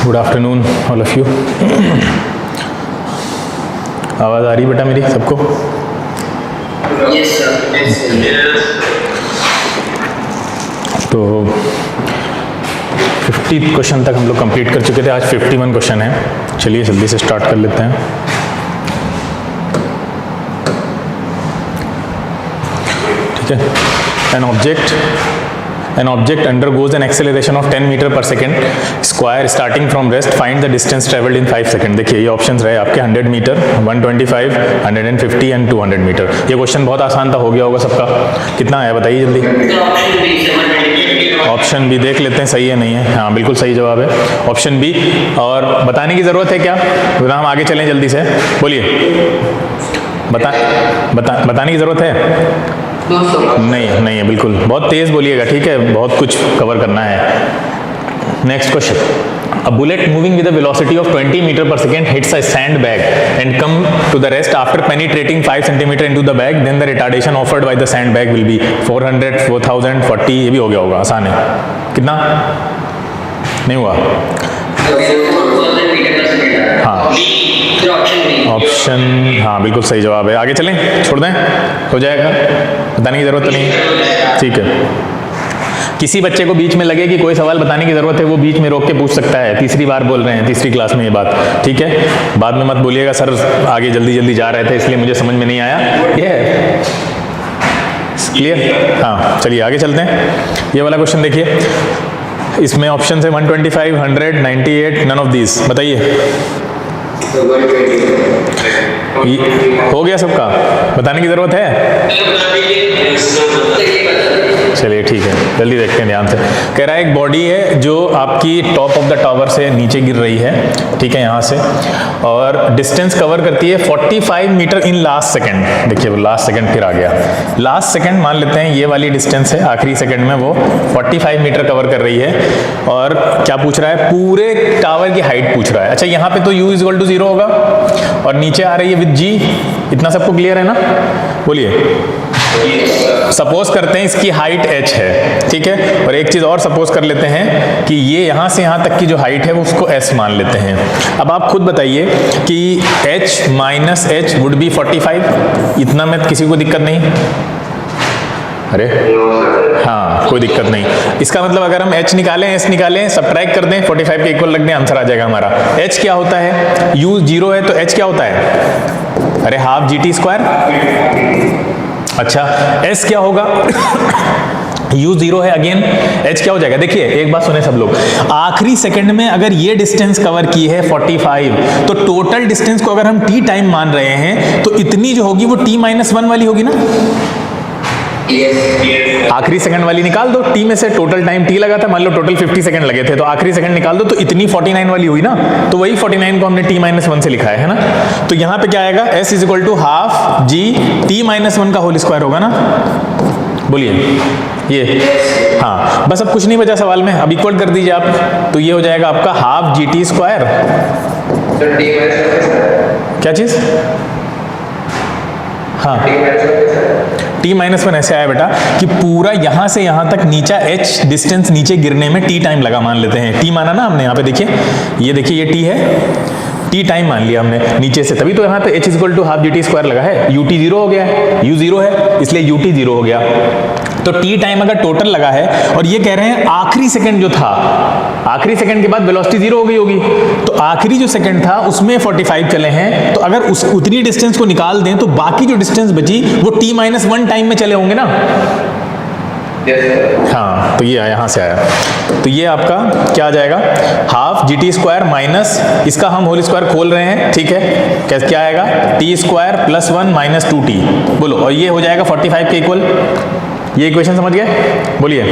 Good afternoon all of you. आवाज़ आ रही बेटा मेरी सबको? Yes sir. तो 50 क्वेश्चन तक हम लोग कंप्लीट कर चुके थे, आज 51 क्वेश्चन है। चलिए जल्दी से स्टार्ट कर लेते हैं। ठीक है। An object undergoes an acceleration of 10 metre per second square starting from rest, find the distance travelled in 5 second. देखिए ये ऑप्शंस रहे आपके 100 मीटर, 125, 150 एंड 200 मीटर। ये क्वेश्चन बहुत आसान था, हो गया होगा सबका। कितना है बताइए जल्दी। ऑप्शन बी देख लेते हैं, सही है नहीं है? हाँ बिल्कुल सही जवाब है ऑप्शन बी। और बताने की ज़रूरत है क्या? हम आगे चलें जल्दी से, बोलिए। बताने की ज़रूरत है? नहीं है, बिल्कुल बहुत तेज बोलिएगा, ठीक है, बहुत कुछ कवर करना है। Next question. A bullet moving with a velocity of 20 metre per second hits a sand bag and come to the rest after penetrating 5 centimetre into the bag, then the retardation offered by the sand bag will be 400, 4000, 40। ये भी हो गया होगा, आसान है। कितना? नहीं हुआ? हाँ ऑप्शन, हाँ बिल्कुल सही जवाब है। आगे चलें, छोड़ दें, हो जाएगा, बताने की ज़रूरत तो नहीं। ठीक है। किसी बच्चे को बीच में लगे कि कोई सवाल बताने की ज़रूरत है, वो बीच में रोक के पूछ सकता है। तीसरी बार बोल रहे हैं, तीसरी क्लास में ये बात, ठीक है। बाद में मत बोलिएगा सर आगे जल्दी जल्दी जा रहे थे इसलिए मुझे समझ में नहीं आया। ये है क्लियर? हाँ चलिए आगे चलते हैं। ये वाला क्वेश्चन देखिए, इसमें ऑप्शन है 125, 100, 98, नन ऑफ दीज। बताइए। हो गया सबका? बताने की जरूरत है? चलिए ठीक है, जल्दी देखते हैं ध्यान से। कह रहा है एक बॉडी है जो आपकी टॉप ऑफ द टावर से नीचे गिर रही है, ठीक है, यहाँ से, और डिस्टेंस कवर करती है 45 मीटर इन लास्ट सेकंड। देखिए वो लास्ट सेकंड फिर आ गया, लास्ट सेकंड मान लेते हैं ये वाली डिस्टेंस है, आखिरी सेकंड में वो 45 मीटर कवर कर रही है। और क्या पूछ रहा है? पूरे टावर की हाइट पूछ रहा है। अच्छा यहाँ पे तो u = 0 होगा और नीचे आ रही है विद g। इतना सबको क्लियर है ना? बोलिए। सपोज करते हैं इसकी हाइट h है, ठीक है, और एक चीज और सपोज कर लेते हैं कि ये यहां से यहां तक की जो हाइट है वो उसको s मान लेते हैं। अब आप खुद बताइए कि h - h वुड बी 45। इतना में किसी को दिक्कत नहीं? अरे हाँ कोई दिक्कत नहीं। इसका मतलब अगर हम h निकालें, s निकालें, सब्ट्रैक्ट कर दें, 45 के इक्वल रख दें, आंसर आ जाएगा हमारा। h क्या होता है? u 0 है तो h क्या होता है? अरे हाफ GT²। अच्छा s क्या होगा? u 0 है, अगेन h क्या हो जाएगा? देखिए एक बात सुने सब लोग, आखिरी सेकंड में अगर ये डिस्टेंस कवर की है 45, तो टोटल डिस्टेंस को अगर हम t टाइम मान रहे हैं तो इतनी जो होगी वो t-1 वाली होगी ना? आखिरी सेकंड वाली निकाल दो, t में से टोटल टाइम t लगा था, मान लो टोटल 50 सेकंड लगे थे, तो आखिरी सेकंड निकाल दो तो इतनी 49 वाली हुई ना, तो वही 49 को हमने t-1 से लिखा है ना। तो यहाँ पे क्या आएगा? s = ½ g t-1 का होल स्क्वायर होगा ना? बोलिए ये। हाँ बस अब कुछ नहीं बचा सवाल में, अब इक्वल कर दीजिए आप, तो ये हो जाएगा आपका ½ GT²। क्या चीज? हाँ t-1 ऐसे आया बेटा कि पूरा यहां से यहां तक नीचा h डिस्टेंस नीचे गिरने में t टाइम लगा, मान लेते हैं। t माना ना हमने, यहाँ पे देखिए, ये देखिए ये t है, t टाइम मान लिया हमने नीचे से, तभी तो यहाँ पे h = ½ GT² लगा है। ut 0 हो गया है, u 0 है इसलिए ut 0 हो गया। तो t टाइम अगर टोटल लगा है और ये कह रहे हैं आखिरी सेकंड जो था, आखिरी सेकंड के बाद वेलोसिटी 0 हो गई होगी, तो आखिरी जो सेकंड था उसमें 45 चले हैं, तो अगर उतनी डिस्टेंस को निकाल दें तो बाकी जो डिस्टेंस बची वो t-1 टाइम में चले होंगे ना? हाँ तो ये आया, यहाँ से आया, तो ये आपका क्या आ जाएगा? ½ GT² माइनस इसका हम होल स्क्वायर खोल रहे हैं, ठीक है, क्या आएगा? t² + 1 - 2t। बोलो, और ये हो जाएगा 45 के इक्वल। ये इक्वेशन समझ गए? बोलिए।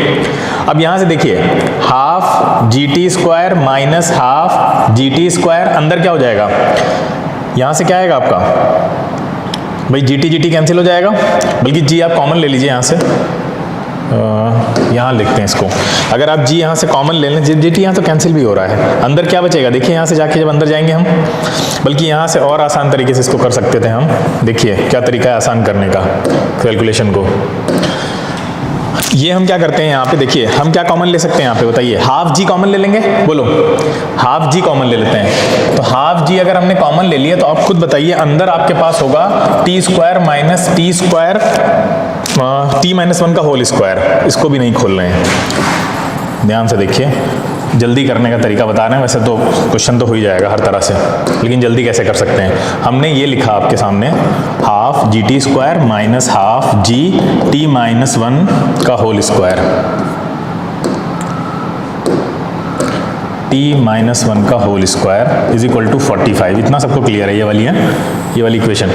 अब यहां से देखिए, ½ GT² - ½ GT², अंदर क्या हो जाएगा? यहां से क्या आएगा आपका भाई? GT कैंसिल हो जाएगा, बल्कि g आप कॉमन ले लीजिए यहां से, यहाँ लिखते हैं इसको। अगर आप g यहाँ से कॉमन ले लें, GT यहाँ तो कैंसिल भी हो रहा है, अंदर क्या बचेगा? देखिए यहाँ से जाके जब अंदर जाएंगे हम, बल्कि यहाँ से और आसान तरीके से इसको कर सकते थे हम। देखिए क्या तरीका है आसान करने का कैलकुलेशन को। ये हम क्या करते हैं यहाँ पे, देखिए हम क्या कॉमन ले सकते हैं यहाँ पे, बताइए। हाफ जी कॉमन ले लेंगे, बोलो हाफ जी कॉमन ले लेते हैं। तो हाफ जी अगर हमने कॉमन ले लिया तो आप खुद बताइए, अंदर आपके पास होगा T square minus T square t minus 1 का होल स्क्वायर। इसको भी नहीं खोल रहे हैं, ध्यान से देखिए, जल्दी करने का तरीका बता रहे हैं। वैसे तो क्वेश्चन तो हो ही जाएगा हर तरह से, लेकिन जल्दी कैसे कर सकते हैं। हमने ये लिखा आपके सामने, half g t square minus half g t minus 1 का होल स्क्वायर, टी माइनस 1 का whole square is equal to 45। इतना सबको क्लियर है? ये वाली है, ये वाली इक्वेशन।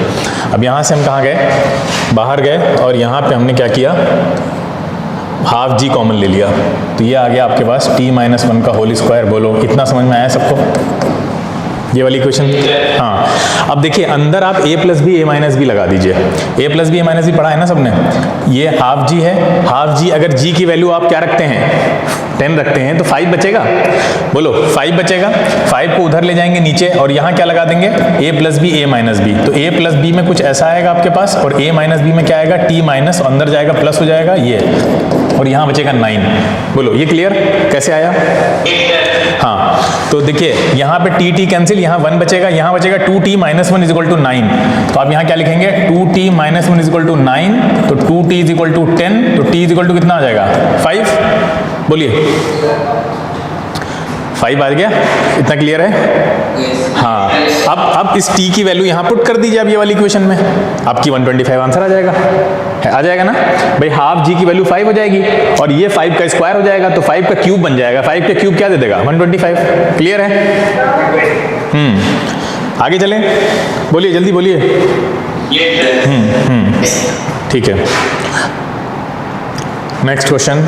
अब यहाँ से हम कहाँ गए, बाहर गए, और यहाँ पे हमने क्या किया, हाफ जी कॉमन ले लिया, तो ये आ गया आपके पास टी माइनस 1 का होल स्क्वायर। बोलो इतना समझ में आया सबको, ये वाली क्वेश्चन? हाँ। अब देखिए अंदर आप a plus b a minus b लगा दीजिए। a plus b a minus b पढ़ा है ना सबने। ये हाफ जी है, हाफ जी अगर g की वैल्यू आप क्या रखते हैं, 10 रखते हैं, तो 5 बचेगा। बोलो 5 बचेगा, 5 को उधर ले जाएंगे नीचे, और यहाँ क्या लगा देंगे, a plus b a minus b. तो a प्लस बी में कुछ ऐसा आएगा आपके पास, और a माइनस बी में क्या आएगा, t माइनस, अंदर जाएगा प्लस हो जाएगा ये, और यहाँ बचेगा 9। बोलो ये क्लियर कैसे आया? हाँ, तो देखिए यहाँ पे टी टी कैंसिल, यहाँ 1 बचेगा, यहाँ बचेगा 2t minus 1 is equal to 9। तो आप यहाँ क्या लिखेंगे, 2t minus 1 is equal to 9, तो 2t इज इक्वल टू 10, तो t इज इक्वल टू कितना आ जाएगा, 5। बोलिए 5 आ गया, इतना क्लियर है? हाँ। अब इस t की वैल्यू यहाँ पुट कर दीजिए अब ये वाली इक्वेशन में, आपकी 125 आंसर आ जाएगा ना भाई। हाफ जी की वैल्यू 5 हो जाएगी, और ये 5 का स्क्वायर हो जाएगा, तो 5 का क्यूब बन जाएगा। 5 का क्यूब क्या दे देगा, 125। क्लियर है? आगे चलें, बोलिए जल्दी बोलिए। ठीक है, next question.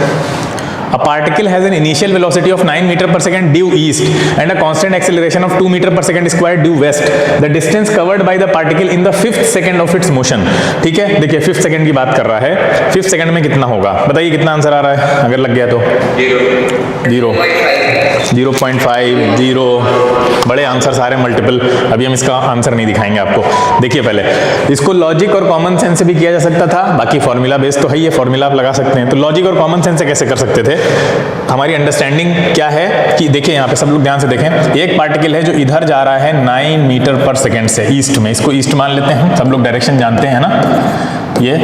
A particle has an initial velocity of 9 meter per second due east and a constant acceleration of 2 meter per second square due west. The distance covered by the particle in the 5th second of its motion. ठीक है, देखिए 5th second की बात कर रहा है। 5th second में कितना होगा, बताइए कितना आंसर आ रहा है अगर लग गया तो? 0.5, 0। बड़े आंसर सारे मल्टीपल, अभी हम इसका आंसर नहीं दिखाएंगे आपको। देखिए पहले इसको लॉजिक और कॉमन सेंस से भी किया जा सकता था, बाकी फॉर्मूला बेस तो है, ये फॉर्मूला आप लगा सकते हैं। तो लॉजिक और कॉमन सेंस से कैसे कर सकते थे, हमारी अंडरस्टैंडिंग क्या है कि देखिए यहाँ पे सब लोग ध्यान से देखें, एक पार्टिकल है जो इधर जा रहा है 9 मीटर पर सेकेंड से ईस्ट में, इसको ईस्ट मान लेते हैं, सब लोग डायरेक्शन जानते हैं ना ये।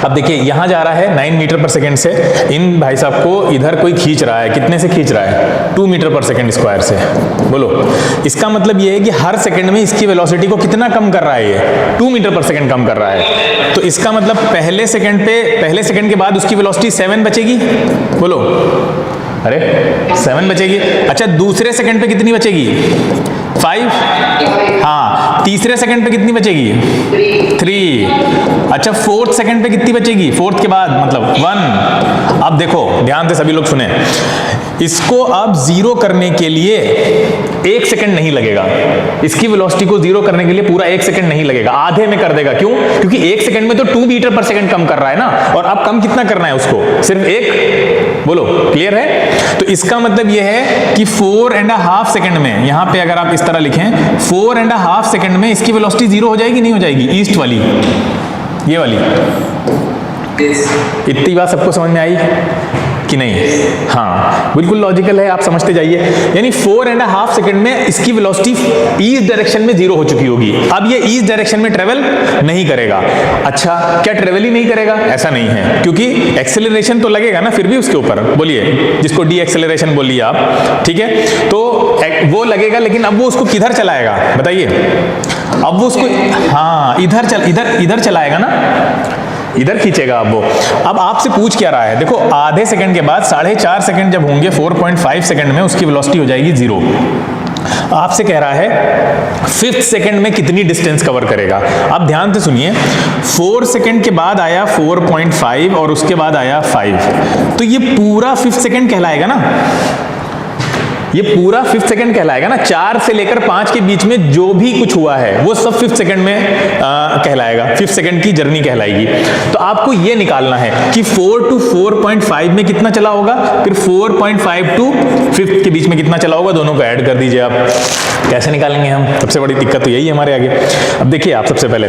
अब देखिए यहाँ जा रहा है 9 मीटर पर सेकेंड से, इन भाई साहब को इधर कोई खींच रहा है, कितने से खींच रहा है, 2 मीटर पर सेकेंड स्क्वायर से। बोलो इसका मतलब ये है कि हर सेकंड में इसकी वेलोसिटी को कितना कम कर रहा है, ये 2 मीटर पर सेकेंड कम कर रहा है। तो इसका मतलब पहले सेकंड के बाद उसकी वेलोसिटी 7 बचेगी। बोलो अरे 7 बचेगी। अच्छा दूसरे सेकंड पे कितनी बचेगी, 5। हाँ, तीसरे सेकंड पे कितनी बचेगी, 3। अच्छा फोर्थ सेकंड पे कितनी बचेगी, फोर्थ के बाद मतलब 1। अब देखो ध्यान से सभी लोग सुने, इसको अब जीरो करने के लिए 1 सेकंड नहीं लगेगा, इसकी वेलोसिटी को जीरो करने के लिए पूरा 1 सेकंड नहीं लगेगा, आधे में कर देगा। क्यों? क्योंकि 1 सेकंड में तो 2 मीटर पर सेकंड कम कर रहा है ना, और अब कम कितना करना है उसको, सिर्फ 1। बोलो क्लियर है? तो इसका मतलब यह है कि 4.5 सेकंड में, यहां पे अगर आप इस तरह लिखें 4.5 सेकंड में इसकी वेलोसिटी जीरो हो जाएगी, नहीं हो जाएगी, ईस्ट वाली, ये वाली। इतनी बात सबको समझ में आई कि नहीं? हाँ बिल्कुल लॉजिकल है, आप समझते जाइए। यानी 4.5 सेकंड में इसकी वेलोसिटी ईस्ट डायरेक्शन में जीरो हो चुकी होगी। अब ये ईस्ट डायरेक्शन में ट्रेवल नहीं करेगा। अच्छा क्या ट्रेवल ही नहीं करेगा? ऐसा नहीं है, क्योंकि एक्सेलरेशन तो लगेगा ना फिर भी उसके ऊपर, बोलिए जिसको डी एक्सेलरेशन बोलिए आप, ठीक है, तो वो लगेगा, लेकिन अब वो उसको किधर चलाएगा बताइए? अब वो उसको हाँ इधर चलाएगा ना, इधर खींचेगा अब वो। अब आपसे पूछ क्या रहा है, देखो आधे सेकंड के बाद 4.5 सेकंड जब होंगे 4.5 सेकंड में उसकी वेलोसिटी हो जाएगी 0। आपसे कह रहा है 5th सेकंड में कितनी डिस्टेंस कवर करेगा। अब ध्यान से सुनिए, 4 सेकंड के बाद आया 4.5 और उसके बाद आया 5, तो ये पूरा 5th सेकंड कहलाएगा ना, ये पूरा 5th सेकंड कहलाएगा ना, 4 से लेकर 5 के बीच में जो भी कुछ हुआ है वो सब 5th सेकंड में कहलाएगा, 5th सेकंड की जर्नी कहलाएगी। तो आपको ये निकालना है कि 4 to 4.5 में कितना चला होगा, फिर 4.5 to 5th के बीच में कितना चला होगा, दोनों को ऐड कर दीजिए आप। कैसे निकालेंगे हम, सबसे बड़ी दिक्कत तो यही है हमारे आगे। अब देखिए आप, सबसे पहले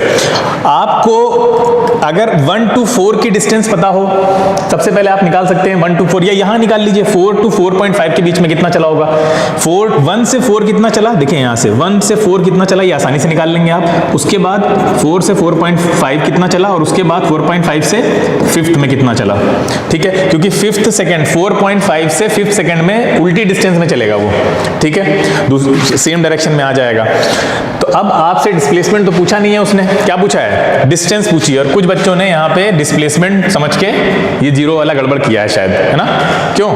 आपको अगर 1 to 4 की डिस्टेंस पता हो, सबसे पहले आप निकाल सकते हैं 1 to 4, या यहां निकाल लीजिए 4 to 4.5 के बीच में कितना चला होगा। 1 से 4 कितना चला, देखिए यहां से 1 से 4 कितना चला, ये आसानी से निकाल लेंगे आप। उसके बाद 4 से 4.5 कितना चला, और उसके बाद 4.5 से 5th में कितना चला, ठीक है, क्योंकि 5th सेकंड 4.5 से 5th सेकंड में उल्टी डिस्टेंस में चलेगा वो, ठीक है, सेम डायरेक्शन में आ जाएगा। तो अब आपसे डिस्प्लेसमेंट तो पूछा नहीं है उसने, क्या पूछा है, डिस्टेंस पूछी है। और कुछ बच्चों ने यहाँ पे डिस्प्लेसमेंट समझ के ये जीरो वाला गड़बड़ किया है शायद, है ना, क्यों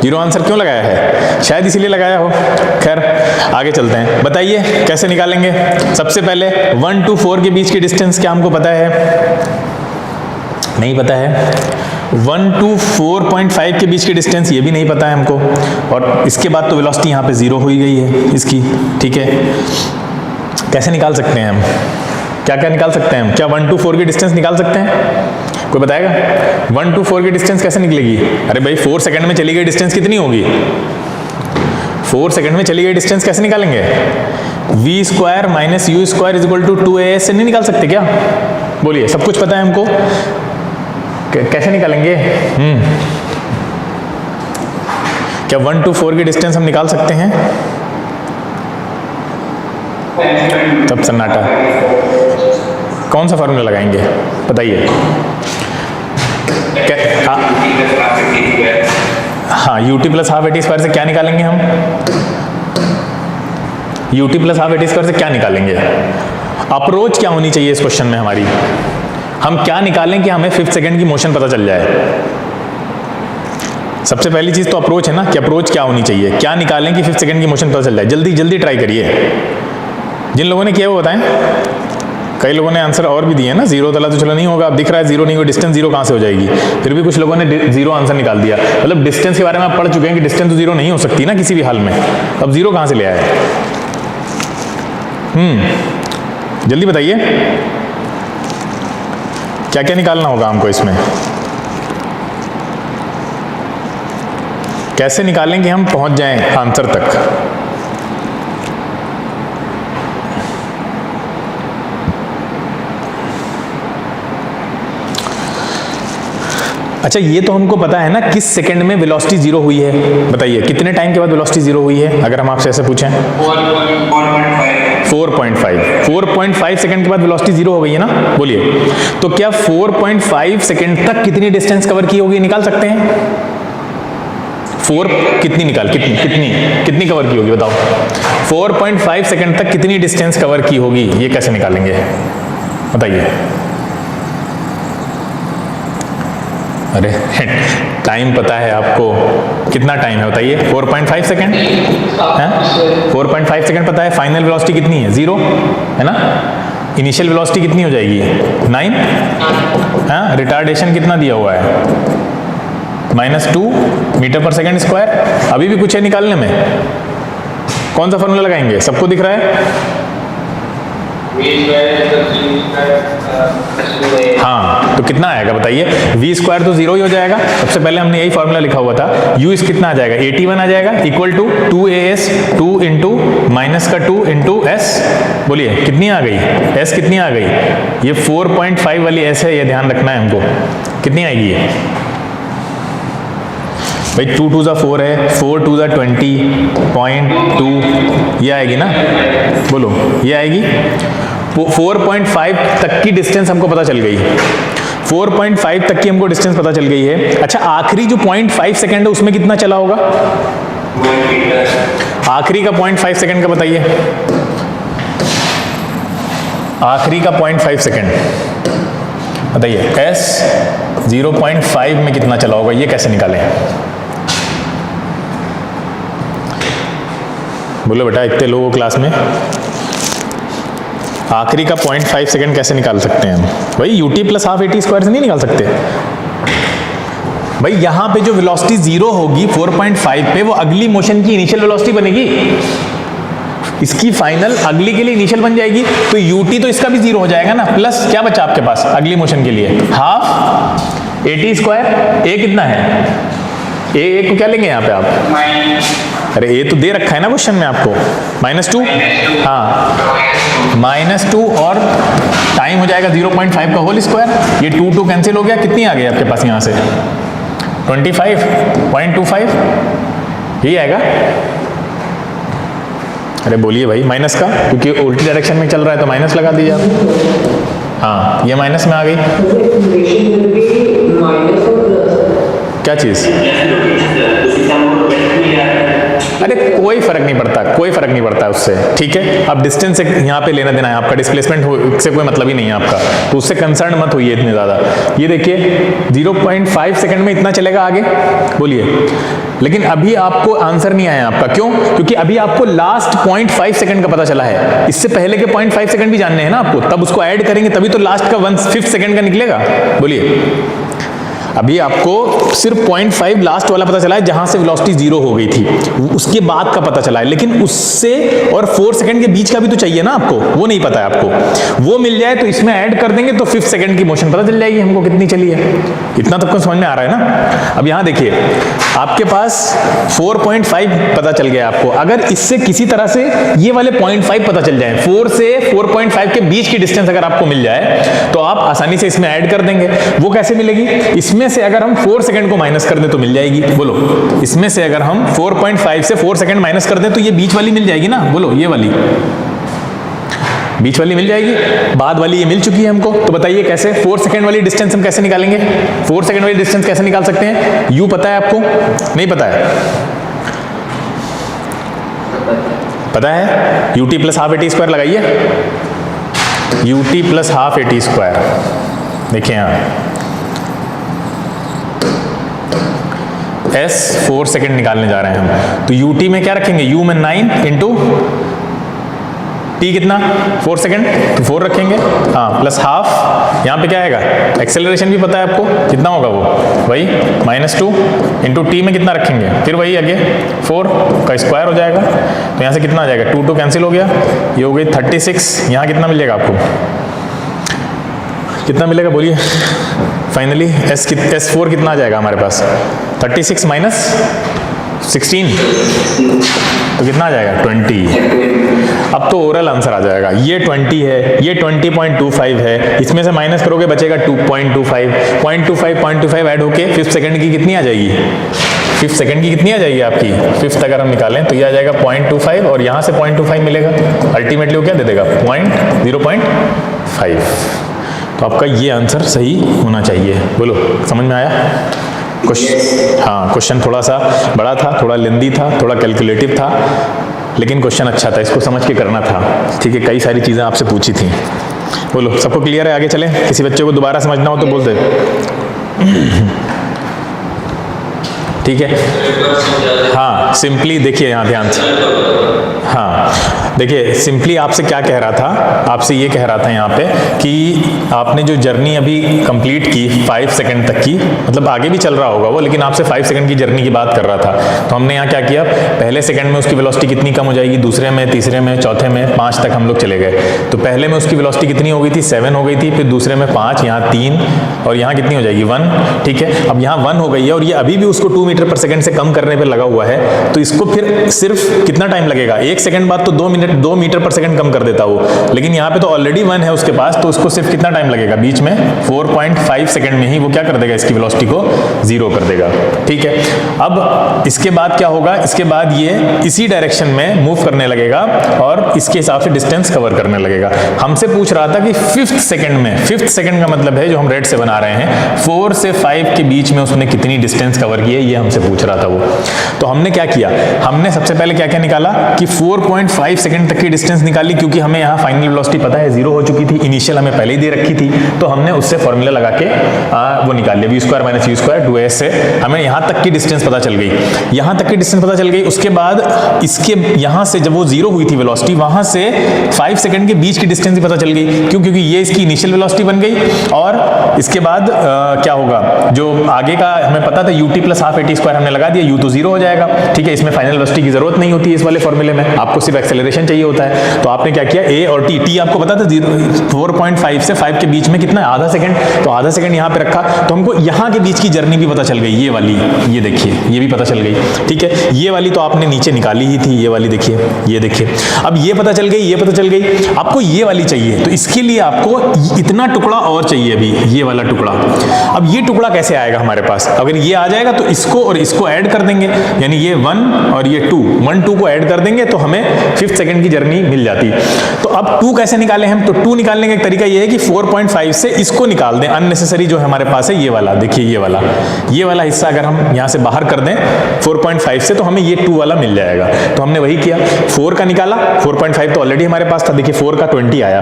जीरो आंसर क्यों लगाया है, शायद इसीलिए लगाया हो। खैर आगे चलते हैं, बताइए कैसे निकालेंगे। सबसे पहले 1 to 4 के बीच की डिस्टेंस क्या हमको पता है, नहीं पता है। 1 to 4.5 के बीच की डिस्टेंस ये भी नहीं पता है हमको, और इसके बाद तो वेलोसिटी यहाँ पे जीरो हो ही गई है इसकी, ठीक है। कैसे निकाल सकते हैं हम, क्या क्या निकाल सकते हैं हम, क्या 1 to 4 की डिस्टेंस निकाल सकते हैं, कोई बताएगा। 1 to 4 की डिस्टेंस कैसे निकलेगी, अरे भाई 4 सेकंड में चली गई डिस्टेंस कितनी होगी, 4 सेकंड में चली गई डिस्टेंस कैसे निकालेंगे, v square minus u square is equal to 2as से नहीं निकाल सकते क्या, बोलिए, सब कुछ पता है हमको, कैसे निकालेंगे। क्या 1 to 4 की डिस्टेंस हम निकाल सकते हैं, तब सन्नाटा, कौन सा फॉर्मूला लगाएंगे बताइए। हाँ, ut plus half eighty square से क्या निकालेंगे हम, ut plus half eighty square से क्या निकालेंगे। अप्रोच क्या होनी चाहिए इस क्वेश्चन में हमारी, हम क्या निकालें कि हमें 5th सेकंड की मोशन पता चल जाए। सबसे पहली चीज तो अप्रोच है ना, कि अप्रोच क्या होनी चाहिए, क्या निकालें कि 5th सेकंड की मोशन पता चल जाए। जल्दी जल्दी ट्राई करिए, जिन लोगों ने किया वो बताएं। कई लोगों ने आंसर और भी दिए हैं ना, जीरो तला तो चलो नहीं होगा, अब दिख रहा है जीरो नहीं होगा, डिस्टेंस जीरो कहाँ से हो जाएगी, फिर भी कुछ लोगों ने जीरो आंसर निकाल दिया। मतलब डिस्टेंस के बारे में आप पढ़ चुके हैं कि डिस्टेंस तो जीरो नहीं हो सकती ना किसी भी हाल में, अब जीरो कहाँ से ले आए। जल्दी बताइए क्या क्या निकालना होगा हमको इसमें, कैसे निकालेंगे हम पहुंच जाएं आंसर तक। अच्छा, ये तो हमको पता है ना किस सेकंड में वेलोसिटी जीरो हुई है, बताइए कितने टाइम के बाद वेलोसिटी जीरो हुई है, अगर हम आपसे ऐसे पूछें। 4.5 सेकंड के बाद वेलोसिटी जीरो हो गई है ना, बोलिए। तो क्या 4.5 सेकंड तक कितनी डिस्टेंस कवर की होगी, निकाल सकते हैं। 4 कितनी निकाल, कितनी कवर की होगी बताओ। 4.5 सेकंड तक कितनी डिस्टेंस कवर की होगी, ये कैसे निकालेंगे बताइए। अरे टाइम पता है आपको, कितना टाइम है बताइए। 4.5 सेकंड है, 4.5 सेकंड पता है। फाइनल वेलोसिटी कितनी है, 0 है ना। इनिशियल वेलोसिटी कितनी हो जाएगी, 9। हाँ, रिटार्डेशन कितना दिया हुआ है, -2 मीटर पर सेकंड स्क्वायर। अभी भी कुछ है निकालने में, कौन सा फॉर्मूला लगाएंगे, सबको दिख रहा है। हाँ, तो कितना आएगा बताइए। v स्क्वायर तो 0 ही हो जाएगा, सबसे पहले हमने यही फॉर्मूला लिखा हुआ था। u कितना आ जाएगा, 81 आ जाएगा, equal to 2as 2 into minus का 2 इंटू s। बोलिए कितनी आ गई, s कितनी आ गई, ये 4.5 वाली s है, ये ध्यान रखना है हमको। कितनी आएगी ये भाई, 2 2 ज़ा 4 है, 4 2 ज़ा 20.2, ये आएगी ना, बोलो ये आएगी। 4.5 तक की डिस्टेंस हमको पता चल गई, 4.5 तक की हमको डिस्टेंस पता चल गई है। अच्छा, आखिरी जो 0.5 सेकंड है उसमें कितना चला होगा, आखिरी का 0.5 सेकंड का बताइए। आखिरी का 0.5 सेकंड बताइए, s 0.5 में कितना चला होगा, ये कैसे निकालें। बोलो बेटा, इतने लोगों क्लास में आखिरी का 0.5 सेकंड कैसे निकाल सकते हैं हम। भाई ut plus half eighty square से नहीं निकाल सकते, भाई यहाँ पे जो वेलोसिटी 0 होगी 4.5 पे, वो अगली मोशन की इनिशियल वेलोसिटी बनेगी, इसकी फाइनल अगली के लिए इनिशियल बन जाएगी, तो यूटी तो इसका भी 0 हो जाएगा ना, प्लस क्या बचा आपके पास अगली मोशन के लिए, हाफ AT स्क्वायर। ए कितना है, ए को क्या लेंगे यहाँ पे आप, अरे ए तो दे रखा है ना क्वेश्चन में आपको, -2, हाँ -2 और टाइम हो जाएगा 0.5 का होल स्क्वायर, ये 2 कैंसिल हो गया, कितनी आ गई आपके पास यहाँ से 25.25, यही आएगा। अरे बोलिए भाई माइनस का, क्योंकि उल्टी डायरेक्शन में चल रहा है तो माइनस लगा दीजिए आप। हाँ ये माइनस में आ गई, क्या चीज, अरे कोई फर्क नहीं पड़ता, कोई फर्क नहीं पड़ता उससे, ठीक है। अब डिस्टेंस से यहाँ पे लेना देना है आपका, डिस्प्लेसमेंट से कोई मतलब ही नहीं है आपका, तो उससे कंसर्न मत होइए इतने ज्यादा। ये देखिए 0.5 सेकंड में इतना चलेगा आगे, बोलिए, लेकिन अभी आपको आंसर नहीं आया आपका, क्यों, क्योंकि अभी आपको लास्ट 0.5 सेकंड का पता चला है, इससे पहले के 0.5 सेकंड भी जानने हैं ना आपको, तब उसको ऐड करेंगे तभी तो लास्ट का 1/5 सेकंड का निकलेगा, बोलिए। अभी आपको सिर्फ 0.5 लास्ट वाला पता चला है जहां से वेलोसिटी 0 हो गई थी, उसके बाद का पता चला है, लेकिन उससे और 4 सेकंड के बीच का भी तो चाहिए ना आपको, वो नहीं पता है आपको, वो मिल जाए तो इसमें ऐड कर देंगे तो 5 सेकंड की मोशन पता चल जाएगी हमको कितनी चली है। इतना तक तो समझ में आ रहा है ना। अब यहां देखिए आपके पास 4.5 पता चल गया आपको, अगर इससे किसी तरह से ये वाले 0.5 पता चल जाए, 4 से 4.5 के बीच की डिस्टेंस अगर आपको मिल जाए तो आप आसानी से इसमें ऐड कर देंगे। वो कैसे मिलेगी, इसमें से अगर हम 4 सेकंड को माइनस कर दें तो मिल जाएगी, बोलो, इसमें से अगर हम 4.5 से 4 सेकंड माइनस कर दें तो ये बीच वाली मिल जाएगी ना, बोलो, ये वाली बीच वाली मिल जाएगी, बाद वाली ये मिल चुकी है हमको, तो बताइए कैसे 4 सेकंड वाली डिस्टेंस हम कैसे निकालेंगे, 4 सेकंड वाली डिस्टेंस कैसे निकाल सकते हैं, यू पता है आपको, नहीं पता है, पता है, ut plus half AT square लगाइए, ut plus half AT square, देखिए यहाँ S 4 सेकंड निकालने जा रहे हैं हम, तो ut में क्या रखेंगे, u में 9 इंटू t कितना 4 सेकंड, तो 4 रखेंगे, हाँ प्लस हाफ, यहाँ पे क्या आएगा, एक्सेलरेशन भी पता है आपको कितना होगा, वो वही -2 इंटू टी में कितना रखेंगे, फिर वही आगे 4 का स्क्वायर हो जाएगा, तो यहाँ से कितना आ जाएगा, 2 कैंसिल हो गया, ये हो गई 36, यहाँ कितना मिल जाएगा आपको, कितना मिलेगा बोलिए फाइनली, S4 कितना आ जाएगा हमारे पास, 36 माइनस 16, तो कितना आ जाएगा 20। अब तो ओरल आंसर आ जाएगा, ये 20 है, ये 20.25 है, इसमें से माइनस करोगे बचेगा 2.25 ऐड होके 5 सेकंड की कितनी आ जाएगी, 5 सेकंड की कितनी आ जाएगी आपकी, 5th अगर हम निकालें तो ये आ जाएगा 0.25 और यहाँ से 0.25 मिलेगा, अल्टीमेटली वो क्या दे देगा 0.5। तो आपका ये आंसर सही होना चाहिए, बोलो समझ में आया। हाँ क्वेश्चन थोड़ा सा बड़ा था, थोड़ा लेंदी था, थोड़ा कैलकुलेटिव था, लेकिन क्वेश्चन अच्छा था, इसको समझ के करना था, ठीक है। कई सारी चीज़ें आपसे पूछी थी, बोलो सबको क्लियर है, आगे चलें, किसी बच्चे को दोबारा समझना हो तो बोल दे, ठीक है। हाँ सिंपली देखिए यहाँ ध्यान से, हाँ देखिए सिंपली आपसे क्या कह रहा था, आपसे ये कह रहा था यहाँ पे कि आपने जो जर्नी अभी कंप्लीट की 5 सेकंड तक की, मतलब आगे भी चल रहा होगा वो, लेकिन आपसे 5 सेकंड की जर्नी की बात कर रहा था, तो हमने यहाँ क्या किया, पहले सेकंड में उसकी वेलोसिटी कितनी कम हो जाएगी, दूसरे में, तीसरे में, चौथे में, 5 तक हम लोग चले गए। तो पहले में उसकी वेलोसिटी कितनी हो गई थी, 7 हो गई थी, फिर दूसरे में 5, यहाँ 3 और यहाँ कितनी हो जाएगी 1, ठीक है। अब यहाँ 1 हो गई है और ये अभी भी उसको 2 मीटर पर सेकंड से कम करने पर लगा हुआ है, तो इसको फिर सिर्फ कितना टाइम लगेगा, 1 सेकंड बाद तो 2 मीटर पर सेकंड कम कर देता वो, लेकिन यहाँ पे तो ऑलरेडी 1 है उसके पास, तो उसको सिर्फ कितना टाइम लगेगा, बीच में 4.5 सेकंड में ही वो क्या कर देगा, इसकी वेलोसिटी को 0 कर देगा, ठीक है। अब इसके बाद क्या होगा, इसके बाद ये इसी डायरेक्शन में मूव करने लगेगा और इसके हिसाब से डिस्टेंस कवर करने लगेगा। हमसे पूछ रहा था कि 5th सेकंड में, 5th सेकंड का मतलब है जो हम रेड से बना रहे हैं, 4 से 5 के बीच में उसने कितनी डिस्टेंस कवर की है, ये हमसे पूछ रहा था वो। तो हमने क्या किया, हमने सबसे पहले क्या क्या निकाला कि 4.5 सेकंड सेकंड तक की डिस्टेंस निकाली, क्योंकि हमें यहाँ फाइनल वेलोसिटी पता है 0 हो चुकी थी, इनिशियल हमें पहले ही दे रखी थी, तो हमने उससे फॉर्मूला लगा के वो निकाल लिया, v² - u² 2s से हमें यहाँ तक की डिस्टेंस पता चल गई, यहाँ तक की डिस्टेंस पता चल गई। उसके बाद इसके यहाँ से जब वो 0 हुई थी वेलोसिटी, वहाँ से 5 सेकंड के बीच की डिस्टेंस भी पता चल गई, क्यों? क्योंकि ये इसकी इनिशियल वेलोसिटी बन गई, और इसके बाद क्या होगा, जो आगे का हमें पता था ut + ½ at² हमने लगा दिया, u तो 0 हो जाएगा, ठीक है। इसमें फाइनल वेलोसिटी की जरूरत नहीं होती है इस वाले फॉर्मूले में, आपको सिर्फ एक्सेलरेशन चाहिए होता है। तो आपने क्या किया, a और t आपको पता था 4.5 से 5 के बीच में कितना है, आधा सेकंड, तो आधा सेकंड यहाँ पे रखा, तो हमको यहाँ के बीच की जर्नी भी पता चल गई, ये वाली, ये देखिए, ये भी पता चल गई, ठीक है। ये वाली तो आपने नीचे निकाली ही थी, ये वाली देखिए, ये देखिए, अब ये पता चल गई, ये पता चल गई, आपको ये वाली चाहिए, तो इसके लिए आपको इतना टुकड़ा और चाहिए अभी, ये वाला टुकड़ा। अब ये टुकड़ा कैसे आएगा हमारे पास, अगर ये आ जाएगा तो इसको और इसको ऐड कर देंगे, यानी ये 1 और ये 2 को ऐड कर देंगे तो हमें 5 सेकंड की जर्नी मिल जाती। तो अब 2 कैसे निकालें हम, तो 2 निकालने का एक तरीका ये है कि 4.5 से इसको निकाल दें, अननेसेसरी जो हमारे पास है ये वाला, देखिए ये वाला हिस्सा अगर हम यहाँ से बाहर कर दें 4.5 से, तो हमें ये 2 वाला मिल जाएगा। तो हमने वही किया, 4 का निकाला, 4.5 तो ऑलरेडी हमारे पास था, देखिए 4 का 20 आया,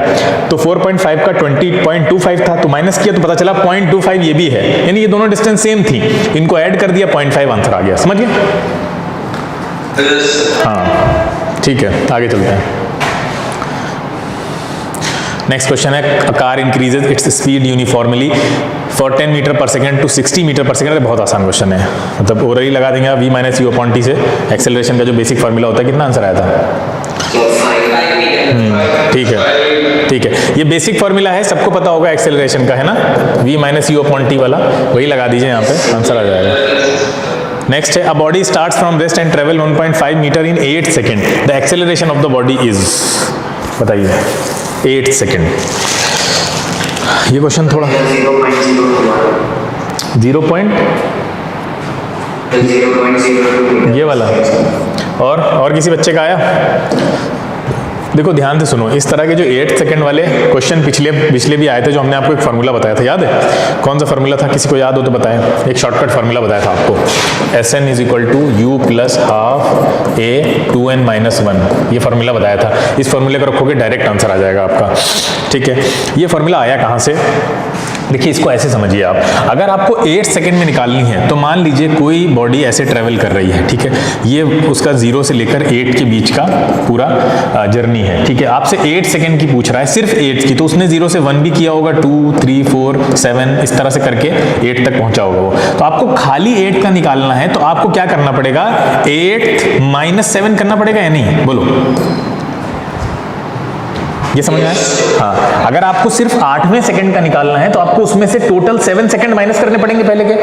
तो 4.5 का 20.25 था, तो माइनस किया तो पता चला 0.25 ये भी है, यानी ये दोनों डिस्टेंस सेम थी, इनको ऐड कर दिया, 0.5 आंसर आ गया, समझ गए? हाँ ठीक है, आगे चलते हैं। नेक्स्ट क्वेश्चन है, a car increases its speed uniformly for 10 metre per second to 60 metre per second. बहुत आसान क्वेश्चन है, मतलब ओरली लगा देंगे v - u/t से, एक्सेलरेशन का जो बेसिक फार्मूला होता है, कितना आंसर आया था? ठीक है, ठीक है, ये बेसिक फार्मूला है, सबको पता होगा एक्सेलरेशन का, है ना, v - u/t वाला, वही लगा दीजिए यहाँ पे, आंसर आ जाएगा। नेक्स्ट है, a body starts from rest and travel 1.5 metre in 8 second, the acceleration of the body is, बताइए 8 सेकंड। ये क्वेश्चन थोड़ा 0.0 ये वाला, और किसी बच्चे का आया? देखो ध्यान से सुनो, इस तरह के जो 8 सेकंड वाले क्वेश्चन पिछले भी आए थे, जो हमने आपको एक फार्मूला बताया था, याद है? कौन सा फार्मूला था, किसी को याद हो तो बताएं। एक शॉर्टकट फार्मूला बताया था आपको, Sn = u + ½ a 2n - 1, ये फार्मूला बताया था। इस फार्मूले को रखोगे डायरेक्ट आंसर आ जाएगा आपका, ठीक है। ये फार्मूला आया कहाँ से? देखिए इसको ऐसे समझिए आप, अगर आपको 8 सेकंड में निकालनी है, तो मान लीजिए कोई बॉडी ऐसे ट्रेवल कर रही है, ठीक है, ये उसका 0 से लेकर 8 के बीच का पूरा जर्नी है, ठीक है, आपसे 8 सेकंड की पूछ रहा है, सिर्फ 8 की, तो उसने 0 से 1 भी किया होगा, 2 3 4 7 इस तरह से करके 8 तक पहुंचा होगा वो। तो आपको खाली 8 का निकालना है, तो आपको क्या करना पड़ेगा, 8 - 7 करना पड़ेगा या नहीं, बोलो, ये समझ में आया? हाँ, अगर आपको सिर्फ 8वें सेकंड का निकालना है, तो आपको उसमें से टोटल 7 सेकंड माइनस करने पड़ेंगे पहले के,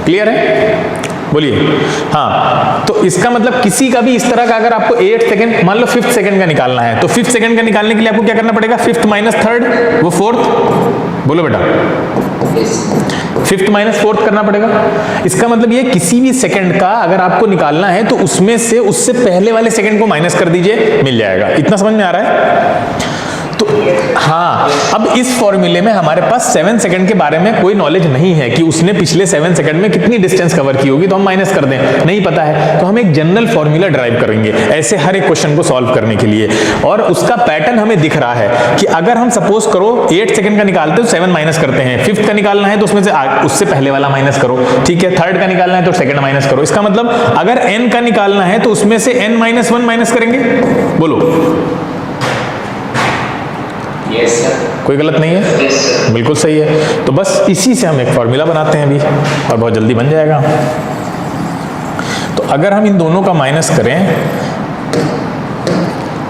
क्लियर है? बोलिए। हाँ, तो इसका मतलब किसी का भी इस तरह का अगर आपको 8 सेकंड, मान लो 5th सेकंड का निकालना है, तो 5th सेकंड का निकालने के लिए आपको क्या करना पड़ेगा, 5th - 3rd वो 4th, बोलो बेटा, 5th - 4th करना पड़ेगा। इसका मतलब ये किसी भी सेकंड का अगर आपको निकालना है, तो उसमें से उससे पहले वाले सेकंड को माइनस कर दीजिए, मिल जाएगा। इतना समझ में आ रहा है? तो हाँ, अब इस फॉर्मूले में हमारे पास 7 सेकंड के बारे में कोई नॉलेज नहीं है कि उसने पिछले 7 सेकंड में कितनी डिस्टेंस कवर की होगी, तो हम माइनस कर दें, नहीं पता है, तो हम एक जनरल फॉर्मूला ड्राइव करेंगे ऐसे हर एक क्वेश्चन को सॉल्व करने के लिए, और उसका पैटर्न हमें दिख रहा है कि अगर हम सपोज करो 8 सेकंड का निकालते तो 7 माइनस करते हैं, 5th का निकालना है तो उसमें से उससे पहले वाला माइनस करो, ठीक है, 3rd का निकालना है तो 2nd माइनस करो। इसका मतलब अगर n का निकालना है तो उसमें से n - 1 माइनस करेंगे, बोलो। Yes, sir. कोई गलत नहीं है? Yes, sir. बिल्कुल सही है। तो बस इसी से हम एक फॉर्मूला बनाते हैं अभी, और बहुत जल्दी बन जाएगा। तो अगर हम इन दोनों का माइनस करें,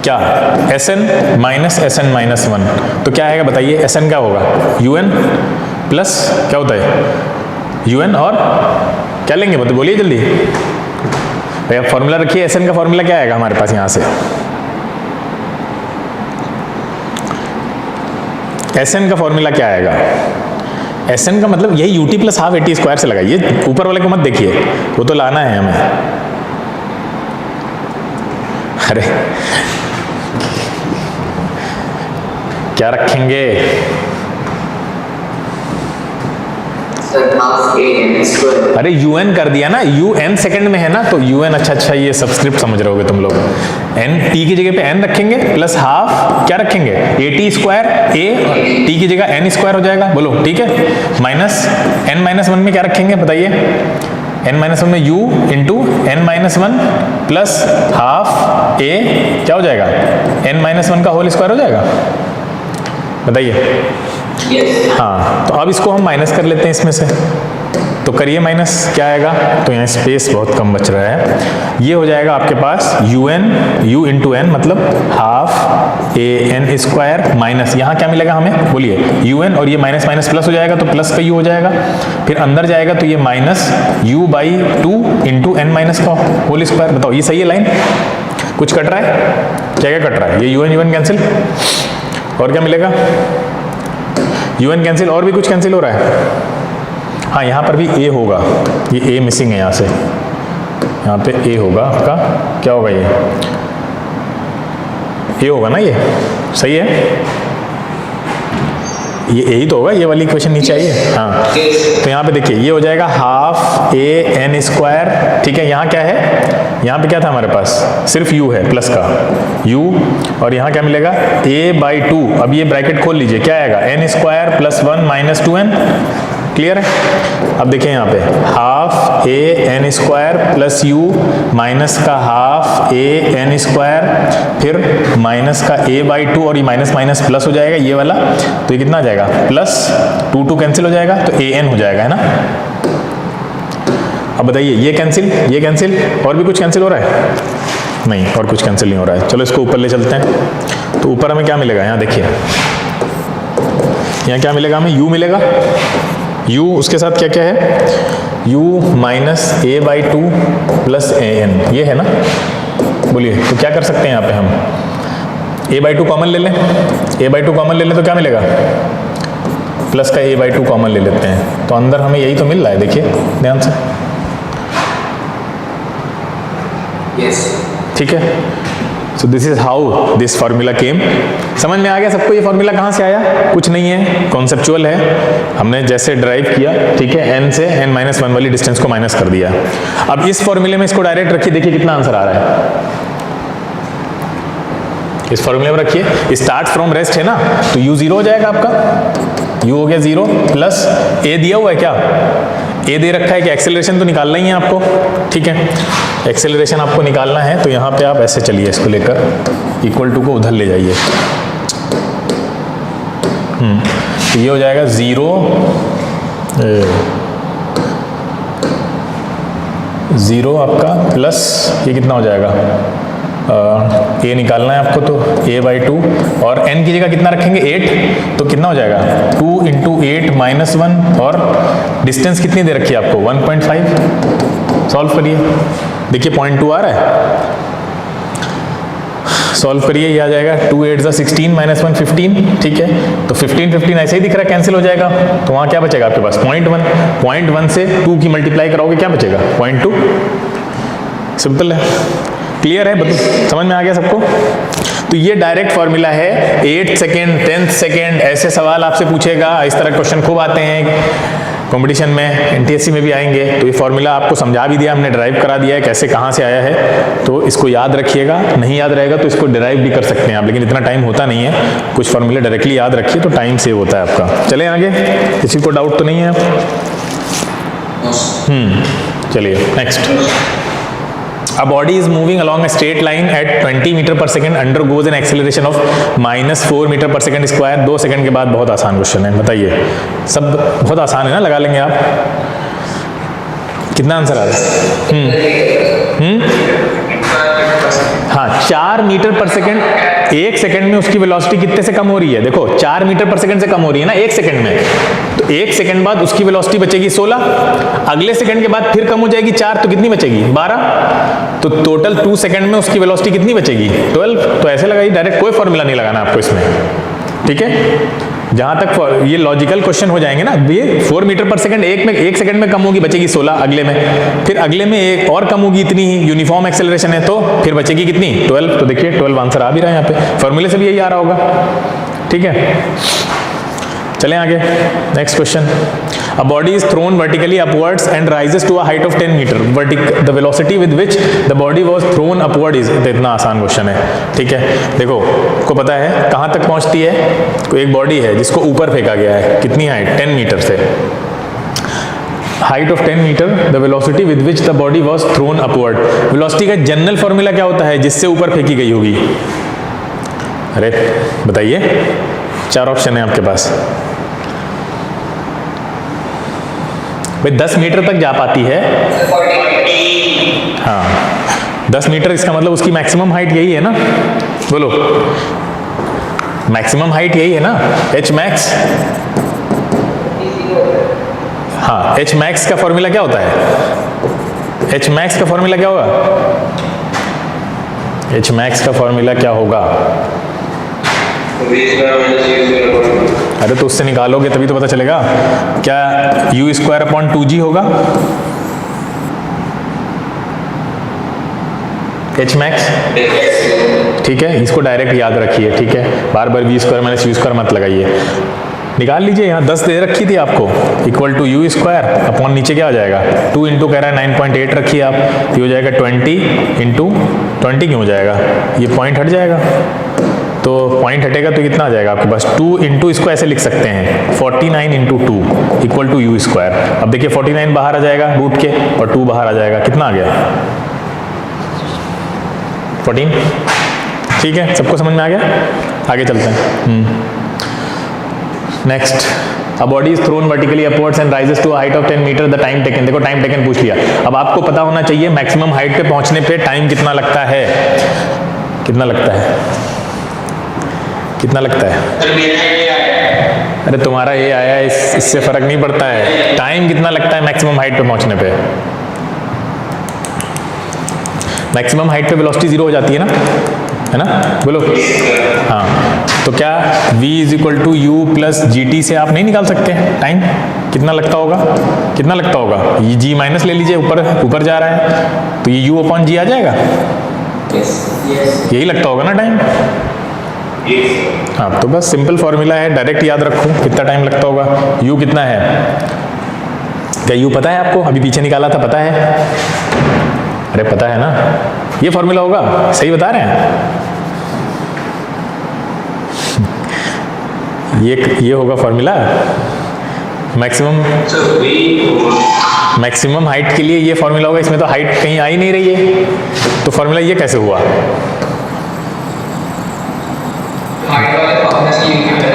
क्या Sn - Sn - 1, तो क्या आएगा बताइए? Sn क्या होगा? Un प्लस क्या होता है? Un और क्या लेंगे, मतलब बोलिए जल्दी भैया, फॉर्मूला रखिए। Sn का फॉर्मूला क्या आएगा हमारे पास यहाँ से? Sn का फॉर्मूला क्या आएगा? Sn का मतलब यही ut + ½ at² से लगाइए, ऊपर वाले को मत देखिए, वो तो लाना है हमें। अरे क्या रखेंगे? अरे un कर दिया ना, un सेकंड में है ना, तो un, अच्छा ये सबस्क्रिप्ट समझ रहे होगे तुम लोग। n t की जगह पे n रखेंगे प्लस हाफ क्या रखेंगे, at स्क्वायर a, t की जगह n स्क्वायर हो जाएगा, बोलो ठीक है, माइनस n माइनस वन में क्या रखेंगे बताइए, n माइनस वन में u into n minus one plus half a क्या हो जाएगा, n माइनस वन का होल स्क्वायर हो जाएगा, बताइए। हाँ, तो अब इसको हम माइनस कर लेते हैं इसमें से, तो करिए माइनस, क्या आएगा, तो यहाँ स्पेस बहुत कम बच रहा है, ये हो जाएगा आपके पास u इंटू n मतलब half a n square minus, यहाँ क्या मिलेगा हमें बोलिए, un, और ये माइनस माइनस प्लस हो जाएगा तो प्लस का u हो जाएगा, फिर अंदर जाएगा तो ये minus u by 2 into n minus का होल स्क्वायर। बताओ ये सही है लाइन, कुछ कट रहा है, क्या क्या कट रहा है, ये un कैंसिल, और क्या मिलेगा, un कैंसिल, और भी कुछ कैंसिल हो रहा है, हाँ यहाँ पर भी a होगा, ये a मिसिंग है यहाँ से, यहाँ पे a होगा आपका, क्या होगा ये a होगा ना, ये सही है, ये a ही तो होगा, ये वाली इक्वेशन नीचे आई है, हाँ, तो यहाँ पे देखिए ये हो जाएगा हाफ a n स्क्वायर, ठीक है, यहाँ क्या है, यहाँ पे क्या था हमारे पास, सिर्फ u है प्लस का u, और यहाँ क्या मिलेगा a बाई 2, अब ये ब्रैकेट खोल लीजिए, क्या आएगा n square plus 1 minus 2n, clear है। अब देखिए यहाँ पे half a n square plus u minus का हाफ a n स्क्वायर, फिर माइनस का a बाई 2, और ये माइनस माइनस प्लस हो जाएगा ये वाला, तो ये कितना आ जाएगा प्लस 2 कैंसिल हो जाएगा, तो a n हो जाएगा, है ना। अब बताइए ये कैंसिल, और भी कुछ कैंसिल हो रहा है, नहीं और कुछ कैंसिल नहीं हो रहा है, चलो इसको ऊपर ले चलते हैं, तो ऊपर हमें क्या मिलेगा, यहाँ देखिए, यहाँ क्या मिलेगा हमें, u मिलेगा, u उसके साथ क्या क्या है, u minus a by 2 plus a n, ये है ना, बोलिए, तो क्या कर सकते हैं यहाँ पे हम, a बाई 2 कॉमन ले लें, a बाई 2 कॉमन ले लें तो क्या मिलेगा, प्लस का a बाई 2 कॉमन ले लेते हैं, तो अंदर हमें यही तो मिल रहा है, देखिए ध्यान से, ठीक है। So this is how this formula came, समझ में आ गया सबको, ये फॉर्मूला कहाँ से आया, कुछ नहीं है, कॉन्सेप्चुअल है, हमने जैसे ड्राइव किया, ठीक है, n से n माइनस 1 वाली डिस्टेंस को माइनस कर दिया। अब इस फॉर्मूले में इसको डायरेक्ट रखिए, देखिए कितना आंसर आ रहा है, इस फॉर्मूले में रखिए, स्टार्ट फ्रॉम रेस्ट है ना, तो u 0 हो जाएगा आपका, u हो गया 0 प्लस a दिया हुआ है, क्या a दे रखा है, कि एक्सेलरेशन तो निकालना ही है आपको, ठीक है, एक्सेलरेशन आपको निकालना है, तो यहाँ पे आप ऐसे चलिए इसको लेकर इक्वल टू को उधर ले जाइए, तो ये हो जाएगा 0 आपका प्लस ये कितना हो जाएगा, a निकालना है आपको, तो a बाई 2, और n की जगह कितना रखेंगे 8, तो कितना हो जाएगा 2 इंटू 8 माइनस 1, और डिस्टेंस कितनी दे रखी है आपको 1.5, सॉल्व करिए, देखिए 0.2 आ रहा है, सॉल्व करिए, ये आ जाएगा 2 8 16 माइनस 1 15, ठीक है, तो 15 ऐसे ही दिख रहा है, कैंसिल हो जाएगा, तो वहाँ क्या बचेगा आपके पास 0.1 से 2 की मल्टीप्लाई कराओगे क्या बचेगा 0.2, सिंपल है, क्लियर है, समझ में आ गया सबको। तो ये डायरेक्ट फॉर्मूला है, 8 सेकेंड 10 सेकेंड ऐसे सवाल आपसे पूछेगा, इस तरह क्वेश्चन खूब आते हैं कंपटीशन में, एनटीएससी में भी आएंगे, तो ये फॉर्मूला आपको समझा भी दिया हमने, ड्राइव करा दिया है कैसे कहाँ से आया है, तो इसको याद रखिएगा, नहीं याद रहेगा तो इसको डिराइव भी कर सकते हैं आप, लेकिन इतना टाइम होता नहीं है, कुछ फॉर्मूले डायरेक्टली याद रखिए तो टाइम सेव होता है आपका। चले आगे, किसी को डाउट तो नहीं है, चलिए next. A body is moving along a straight line at 20 metre per second, undergoes an acceleration of -4 metre per second square. 2 second के बाद, बहुत आसान क्वेश्चन है, बताइए, सब बहुत आसान है ना, लगा लेंगे आप, कितना आंसर आ रहा है, हाँ 4 मीटर पर सेकेंड, 1 सेकंड में उसकी वेलोसिटी कितने से कम हो रही है, देखो 4 मीटर पर सेकंड से कम हो रही है ना 1 सेकंड में, तो 1 सेकंड बाद उसकी वेलोसिटी बचेगी 16, अगले सेकंड के बाद फिर कम हो जाएगी 4, तो कितनी बचेगी 12, तो टोटल 2 सेकंड में उसकी वेलोसिटी कितनी बचेगी 12। तो ऐसे लगाइए, डायरेक्ट कोई फॉर्मूला नहीं लगाना आपको इसमें, ठीक है। जहां तक ये लॉजिकल क्वेश्चन हो जाएंगे ना, ये 4 मीटर पर सेकंड 1 सेकंड में कम होगी, बचेगी 16, अगले में, फिर अगले में एक और कम होगी इतनी ही, यूनिफॉर्म एक्सेलरेशन है तो फिर बचेगी कितनी 12। तो देखिए 12 आंसर आ भी रहा है यहाँ पे, फॉर्मूले से भी यही आ रहा होगा, ठीक है। चलें आगे, next question. A body is thrown vertically upwards and rises to a height of 10 metre, the velocity with which the body was thrown upward is. इतना आसान क्वेश्चन है, ठीक है। देखो, को पता है कहाँ तक पहुँचती है, कोई एक बॉडी है जिसको ऊपर फेंका गया है, कितनी हाइट, 10 मीटर से, height of 10 metre, the velocity with which the body was thrown upward. Velocity का जनरल फॉर्मूला क्या होता है जिससे ऊपर फेंकी गई होगी? अरे बताइए, 4 ऑप्शन है आपके पास। भाई 10 मीटर तक जा पाती है, हाँ 10 मीटर, इसका मतलब उसकी मैक्सिमम हाइट यही है ना, बोलो मैक्सिमम हाइट यही है ना, एच मैक्स। हाँ, एच मैक्स का फॉर्मूला क्या होता है? एच मैक्स का फॉर्मूला क्या होगा? एच मैक्स का फॉर्मूला क्या होगा? अरे तो उससे निकालोगे तभी तो पता चलेगा। क्या u स्क्वायर अपॉन 2g होगा? एच मैक्स, ठीक है, इसको डायरेक्ट याद रखिए, ठीक है, बार बार v square minus u square मत लगाइए, निकाल लीजिए। यहाँ 10 दे रखी थी आपको, equal to u square upon नीचे क्या हो जाएगा, 2 इंटू कह रहा है 9.8 रखिए आप, ये हो जाएगा 20 इंटू 20 क्यों हो जाएगा, ये पॉइंट हट जाएगा, तो पॉइंट हटेगा तो कितना आ जाएगा आपके पास, 2 इंटू, इसको ऐसे लिख सकते हैं 49 into 2 equal to u square. अब देखिए 49 बाहर आ जाएगा रूट के और 2 बाहर आ जाएगा, कितना आ गया 14, ठीक है, सबको समझ में आ गया। आगे चलते हैं। Next, a body is thrown vertically upwards and rises to a height of 10 metre, the time taken. देखो टाइम टेकन पूछ लिया, अब आपको पता होना चाहिए मैक्सिमम हाइट पे पहुंचने पे टाइम कितना लगता है, कितना लगता है, कितना लगता है? अरे तुम्हारा ये आया है, इससे फर्क नहीं पड़ता है, टाइम कितना लगता है मैक्सिमम हाइट पे पहुंचने पे। मैक्सिमम हाइट पे वेलोसिटी 0 हो जाती है ना, बोलो। हाँ, तो क्या v is equal to u plus g t से आप नहीं निकाल सकते टाइम कितना लगता होगा, कितना लगता होगा, ये g माइनस ले लीजिए, ऊपर जा रहा है तो ये u अपॉन जी आ जाएगा, यही लगता होगा ना टाइम। हाँ, तो बस सिंपल फॉर्मूला है, डायरेक्ट याद रखो कितना टाइम लगता होगा। u कितना है, क्या u पता है आपको? अभी पीछे निकाला था, पता है? अरे पता है ना, ये फॉर्मूला होगा, सही बता रहे हैं। ये होगा फॉर्मूला मैक्सिमम हाइट के लिए, ये फॉर्मूला होगा। इसमें तो हाइट कहीं आ ही नहीं रही है, तो फॉर्मूला ये कैसे हुआ?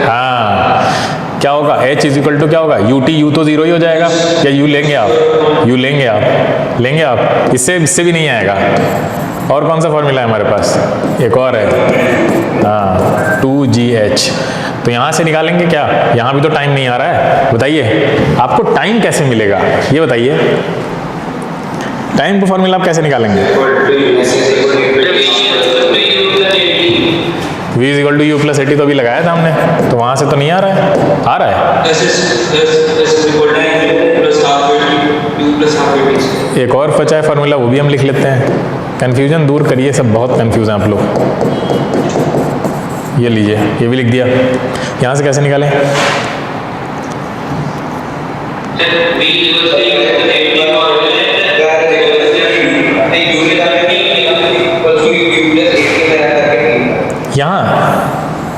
हाँ, क्या होगा, h इज इक्वल टू क्या होगा, u तो 0 ही हो जाएगा, या u लेंगे आप, u लेंगे आप, इससे भी नहीं आएगा। और कौन सा फॉर्मूला है हमारे पास, एक और है, हाँ 2gh। तो यहाँ से निकालेंगे क्या, यहाँ भी तो टाइम नहीं आ रहा है, बताइए आपको टाइम कैसे मिलेगा, ये बताइए, टाइम का फॉर्मूला आप कैसे निकालेंगे? v is equal to u plus 80 तो अभी लगाया था हमने, तो वहां से तो नहीं आ रहा है, आ रहा है। एक और बचा है फॉर्मूला, वो भी हम लिख लेते हैं, कंफ्यूजन दूर करिए, सब बहुत कंफ्यूज हैं आप लोग। ये लीजिए, ये भी लिख दिया। यहाँ से कैसे निकालें?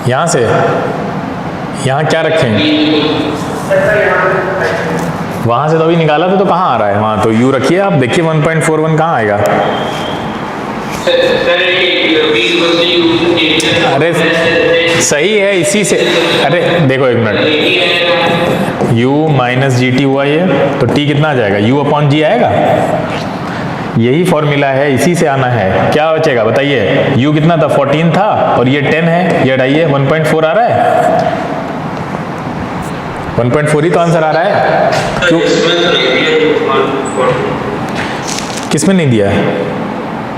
यहाँ से, यहाँ क्या रखें, वहां से तो अभी निकाला था, तो कहाँ आ रहा है, वहां तो u रखिए आप, देखिए 1.41 कहाँ आएगा। अरे सही है, इसी से, अरे देखो एक minute, u minus G T हुआ ये, तो t कितना आ जाएगा, u अपॉन जी आएगा, यही फॉर्मूला है, इसी से आना है। क्या बचेगा बताइए, u कितना था, 14 था, और ये 10 है, ये हटाइए 1.4 आ रहा है, 1.4 ही तो आंसर आ रहा है। क्यों, किसमें नहीं दिया है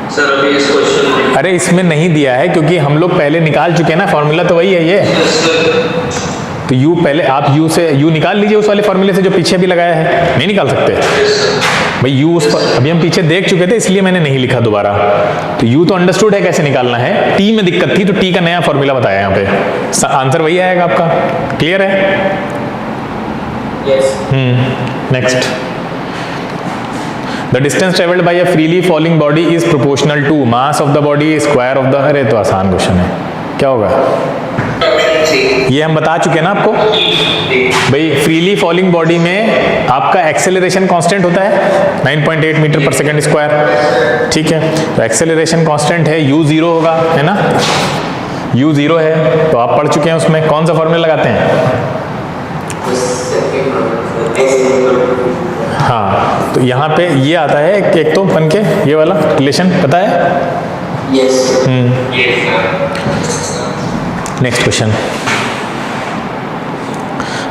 सर? अभी इस क्वेश्चन, अरे इसमें नहीं दिया है क्योंकि हम लोग पहले निकाल चुके हैं ना, फॉर्मूला तो वही है ये। तो u पहले आप u से u निकाल लीजिए उस वाले फॉर्मूले से जो पीछे भी लगाया है, नहीं निकाल सकते भाई u उस पर, अभी हम पीछे देख चुके थे इसलिए मैंने नहीं लिखा दोबारा। तो u तो अंडरस्टूड है कैसे निकालना है, t में दिक्कत थी तो t का नया फॉर्मूला बताया यहाँ पे, आंसर वही आएगा आपका। क्लियर है? Yes. Next, the distance travelled by a freely falling body is proportional to mass of the body square of the, अरे तो आसान क्वेश्चन है, क्या होगा? ये हम बता चुके हैं ना आपको भाई, फ्रीली फॉलिंग बॉडी में आपका एक्सेलरेशन कांस्टेंट होता है 9.8 मीटर पर सेकंड स्क्वायर, ठीक है? तो एक्सेलरेशन कांस्टेंट है, u 0 होगा, है ना? u 0 है, तो आप पढ़ चुके हैं, उसमें कौन सा फॉर्मूला लगाते हैं? हाँ, तो यहाँ पे ये आता है एक तो बन के ये वाला रिलेशन, पता है? Yes. Next question,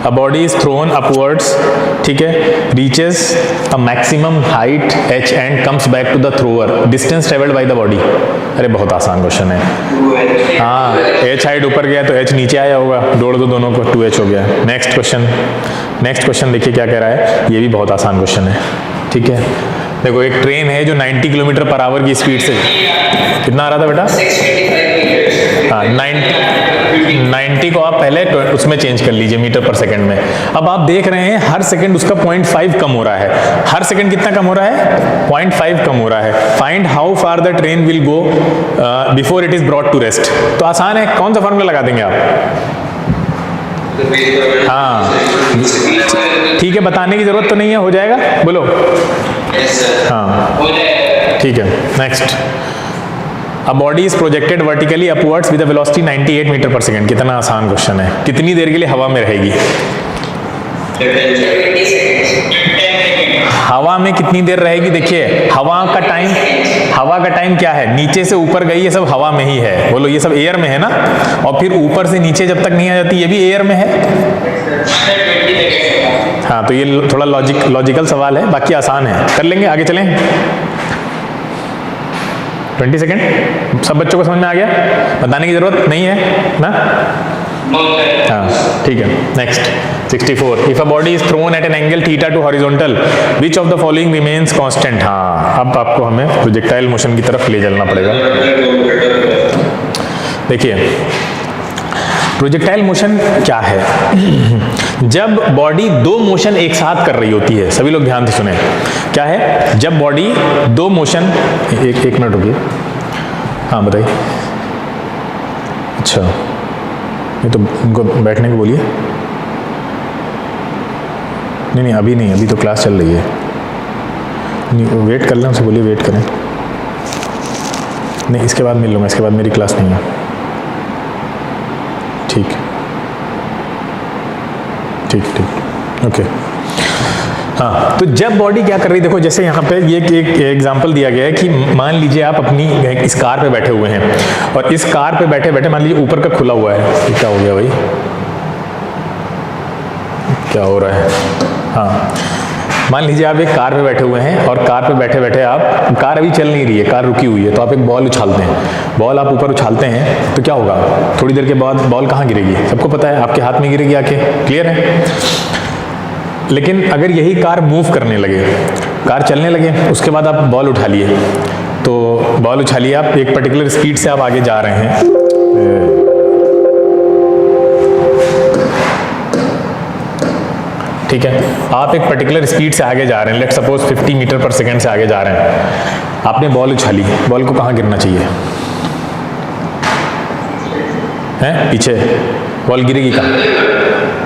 a body is thrown upwards, ठीक है, reaches a maximum height h and comes back to the thrower, distance travelled by the body. अरे बहुत आसान क्वेश्चन है। हाँ, h हाइट ऊपर गया तो h नीचे आया होगा, जोड़ दो दोनों को, 2h हो गया। नेक्स्ट क्वेश्चन देखिए क्या कह रहा है, ये भी बहुत आसान क्वेश्चन है, ठीक है? देखो, एक ट्रेन है जो 90 किलोमीटर पर आवर की स्पीड से, कितना आ रहा था बेटा? 90 को आप पहले उसमें चेंज कर लीजिए मीटर पर सेकंड में। अब आप देख रहे हैं हर सेकंड उसका 0.5 कम हो रहा है, हर सेकंड कितना कम हो रहा है? 0.5 कम हो रहा है। Find how far the train will go before it is brought to rest. तो आसान है, कौन सा फॉर्मूला लगा देंगे आप? हाँ, ठीक है, बताने की जरूरत तो नहीं है, हो जाएगा, बोलो। हाँ, ठीक है। Next, a body is projected vertically upwards with a velocity 98 metre per second. कितना आसान क्वेश्चन है, कितनी देर के लिए हवा में रहेगी? हवा में कितनी देर रहेगी? देखिए, हवा का टाइम क्या है? नीचे से ऊपर गई, ये सब हवा में ही है, बोलो, ये सब एयर में है ना, और फिर ऊपर से नीचे जब तक नहीं आ जाती, ये भी एयर में है। हाँ, तो ये थोड़ा लॉजिकल सवाल है, बाकी आसान है, कर लेंगे, आगे चलें। 20 सेकेंड, सब बच्चों को समझ में आ गया? बताने की जरूरत नहीं है ना? हाँ, ठीक है। Next, 64, if a body is thrown at an angle theta to horizontal, which of the following remains constant? हाँ, अब आपको हमें प्रोजेक्टाइल मोशन की तरफ ले चलना पड़ेगा। देखिए, प्रोजेक्टाइल मोशन क्या है? जब बॉडी दो मोशन एक साथ कर रही होती है, सभी लोग ध्यान से सुने, क्या है? जब बॉडी दो मोशन, एक मिनट रुकिए, हाँ बताइए। अच्छा, ये तो उनको बैठने को बोलिए। नहीं, अभी नहीं, अभी तो क्लास चल रही है, नहीं, वेट कर लें, उनसे बोलिए वेट करें। नहीं, इसके बाद मिल लूँगा, इसके बाद मेरी क्लास नहीं है। ठीक, ओके। हाँ, तो जब बॉडी क्या कर रही, देखो जैसे यहाँ पे ये एक एग्जांपल दिया गया है कि मान लीजिए आप अपनी इस कार पे बैठे हुए हैं, और इस कार पे बैठे बैठे मान लीजिए ऊपर का खुला हुआ है, क्या हो गया भाई, क्या हो रहा है? हाँ, मान लीजिए आप एक कार पे बैठे हुए हैं, और कार पे बैठे बैठे आप, कार अभी चल नहीं रही है, कार रुकी हुई है, तो आप एक बॉल उछालते हैं, बॉल आप ऊपर उछालते हैं, तो क्या होगा? थोड़ी देर के बाद बॉल कहाँ गिरेगी? सबको पता है, आपके हाथ में गिरेगी आके, क्लियर है? लेकिन अगर यही कार मूव करने लगे, कार चलने लगे, उसके बाद आप बॉल उठा लिए, तो बॉल उछालिए आप, एक पर्टिकुलर स्पीड से आप आगे जा रहे हैं, ठीक है, आप एक पर्टिकुलर स्पीड से आगे जा रहे हैं, let suppose 50 metre per second से आगे जा रहे हैं, आपने बॉल उछाली, बॉल को कहाँ गिरना चाहिए? हैं? पीछे, बॉल गिरेगी कहाँ?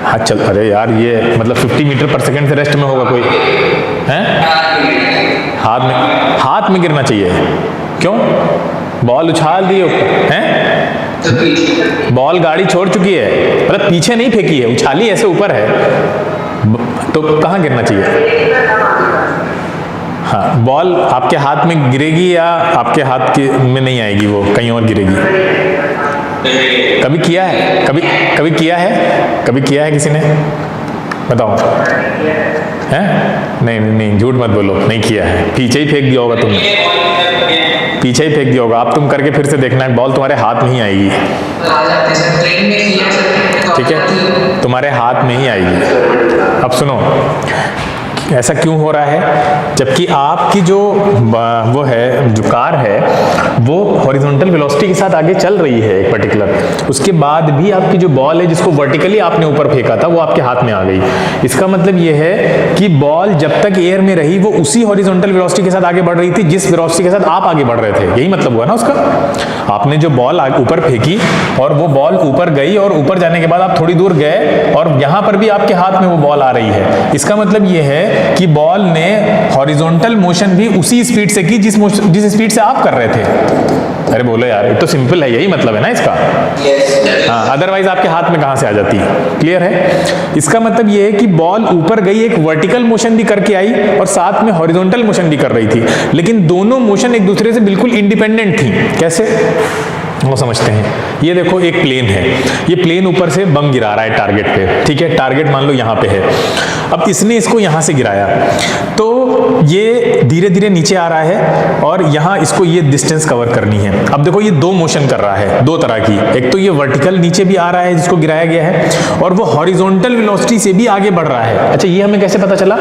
हाँ, चल, अरे यार, ये मतलब 50 मीटर पर सेकंड से रेस्ट में होगा कोई? हैं? हाथ में गिरना चाहिए। क्यों? बॉल उछाल दी ऊपर, हैं? बॉल गाड़ी छोड़ चुकी है, मतलब पीछे नहीं फेंकी है, उछाली ऐसे ऊपर है, तो कहाँ गिरना चाहिए? हाँ, बॉल आपके हाथ में गिरेगी या आपके हाथ के में नहीं आएगी, वो कहीं और गिरेगी? कभी किया है? कभी किया है किसी ने? बताओ। हैं? नहीं, झूठ मत बोलो, नहीं किया है, पीछे ही फेंक दिया होगा तुमने, पीछे ही फेंक दिया होगा। आप तुम करके फिर से देखना, बॉल तुम्हारे हाथ में ही आएगी, ठीक है, तुम्हारे हाथ में ही आएगी। अब सुनो, ऐसा क्यों हो रहा है? जबकि आपकी जो वो है, जो कार है वो हॉरिजॉन्टल वेलोसिटी के साथ आगे चल रही है एक पर्टिकुलर, उसके बाद भी आपकी जो बॉल है जिसको वर्टिकली आपने ऊपर फेंका था वो आपके हाथ में आ गई। इसका मतलब ये है कि बॉल जब तक एयर में रही वो उसी हॉरिजॉन्टल वेलोसिटी के साथ आगे बढ़ रही थी जिस वेलोसिटी के साथ आप आगे बढ़ रहे थे। यही मतलब हुआ ना उसका। आपने जो बॉल ऊपर फेंकी और वो बॉल ऊपर गई और ऊपर जाने के बाद आप थोड़ी दूर गए और यहां पर भी आपके हाथ में वो बॉल आ रही है। इसका मतलब ये है कि बॉल ने हॉरिजॉन्टल मोशन भी उसी स्पीड से की जिस स्पीड से आप कर रहे थे। अरे बोलो यार, ये तो सिंपल है, यही मतलब है ना इसका। हाँ, अदरवाइज आपके हाथ में कहां से आ जाती है? क्लियर है? इसका मतलब ये है कि बॉल ऊपर गई, एक वर्टिकल मोशन भी करके आई और साथ में हॉरिजॉन्टल मोशन भी कर रही थी, लेकिन दोनों मोशन एक दूसरे से बिल्कुल इंडिपेंडेंट थी। कैसे वो समझते हैं। ये देखो एक प्लेन है, ये प्लेन ऊपर से बम गिरा रहा है टारगेट पे, ठीक है, टारगेट मान लो यहाँ पे है। अब इसने इसको यहाँ से गिराया तो ये धीरे धीरे नीचे आ रहा है और यहाँ इसको ये डिस्टेंस कवर करनी है। अब देखो ये दो मोशन कर रहा है, दो तरह की, एक तो ये वर्टिकल नीचे भी आ रहा है जिसको गिराया गया है और वो हॉरिजॉन्टल वेलोसिटी से भी आगे बढ़ रहा है। अच्छा, ये हमें कैसे पता चला?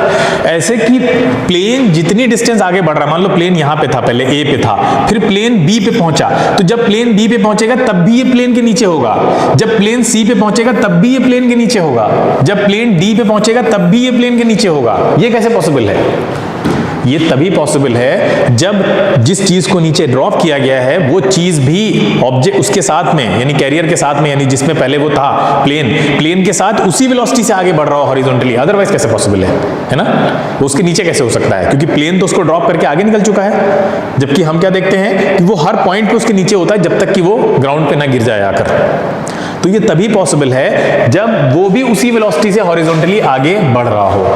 ऐसे कि प्लेन जितनी डिस्टेंस आगे बढ़ रहा है, मान लो प्लेन यहाँ पे था, पहले ए पे था, फिर प्लेन बी पे पहुंचा, तो जब प्लेन बी पे पहुंचेगा तब भी ये प्लेन के नीचे होगा, जब प्लेन सी पे पहुंचेगा तब भी ये प्लेन के नीचे होगा, जब प्लेन डी पे पहुंचेगा तब भी ये प्लेन के नीचे होगा। ये कैसे पॉसिबल है? ये तभी पॉसिबल है जब जिस चीज को नीचे ड्रॉप किया गया है वो चीज भी ऑब्जेक्ट उसके साथ में, यानी कैरियर के साथ में, यानी जिसमें पहले वो था प्लेन के साथ उसी वेलोसिटी से आगे बढ़ रहा हो हॉरिजॉन्टली। अदरवाइज कैसे पॉसिबल है ना? वो उसके नीचे कैसे हो सकता है? क्योंकि प्लेन तो उसको ड्रॉप करके आगे निकल चुका है, जबकि हम क्या देखते हैं कि वो हर पॉइंट पे उसके नीचे होता है जब तक कि वो ग्राउंड पे ना गिर जाए आकर। तो ये तभी पॉसिबल है जब वो भी उसी वेलोसिटी से हॉरिजॉन्टली आगे बढ़ रहा हो।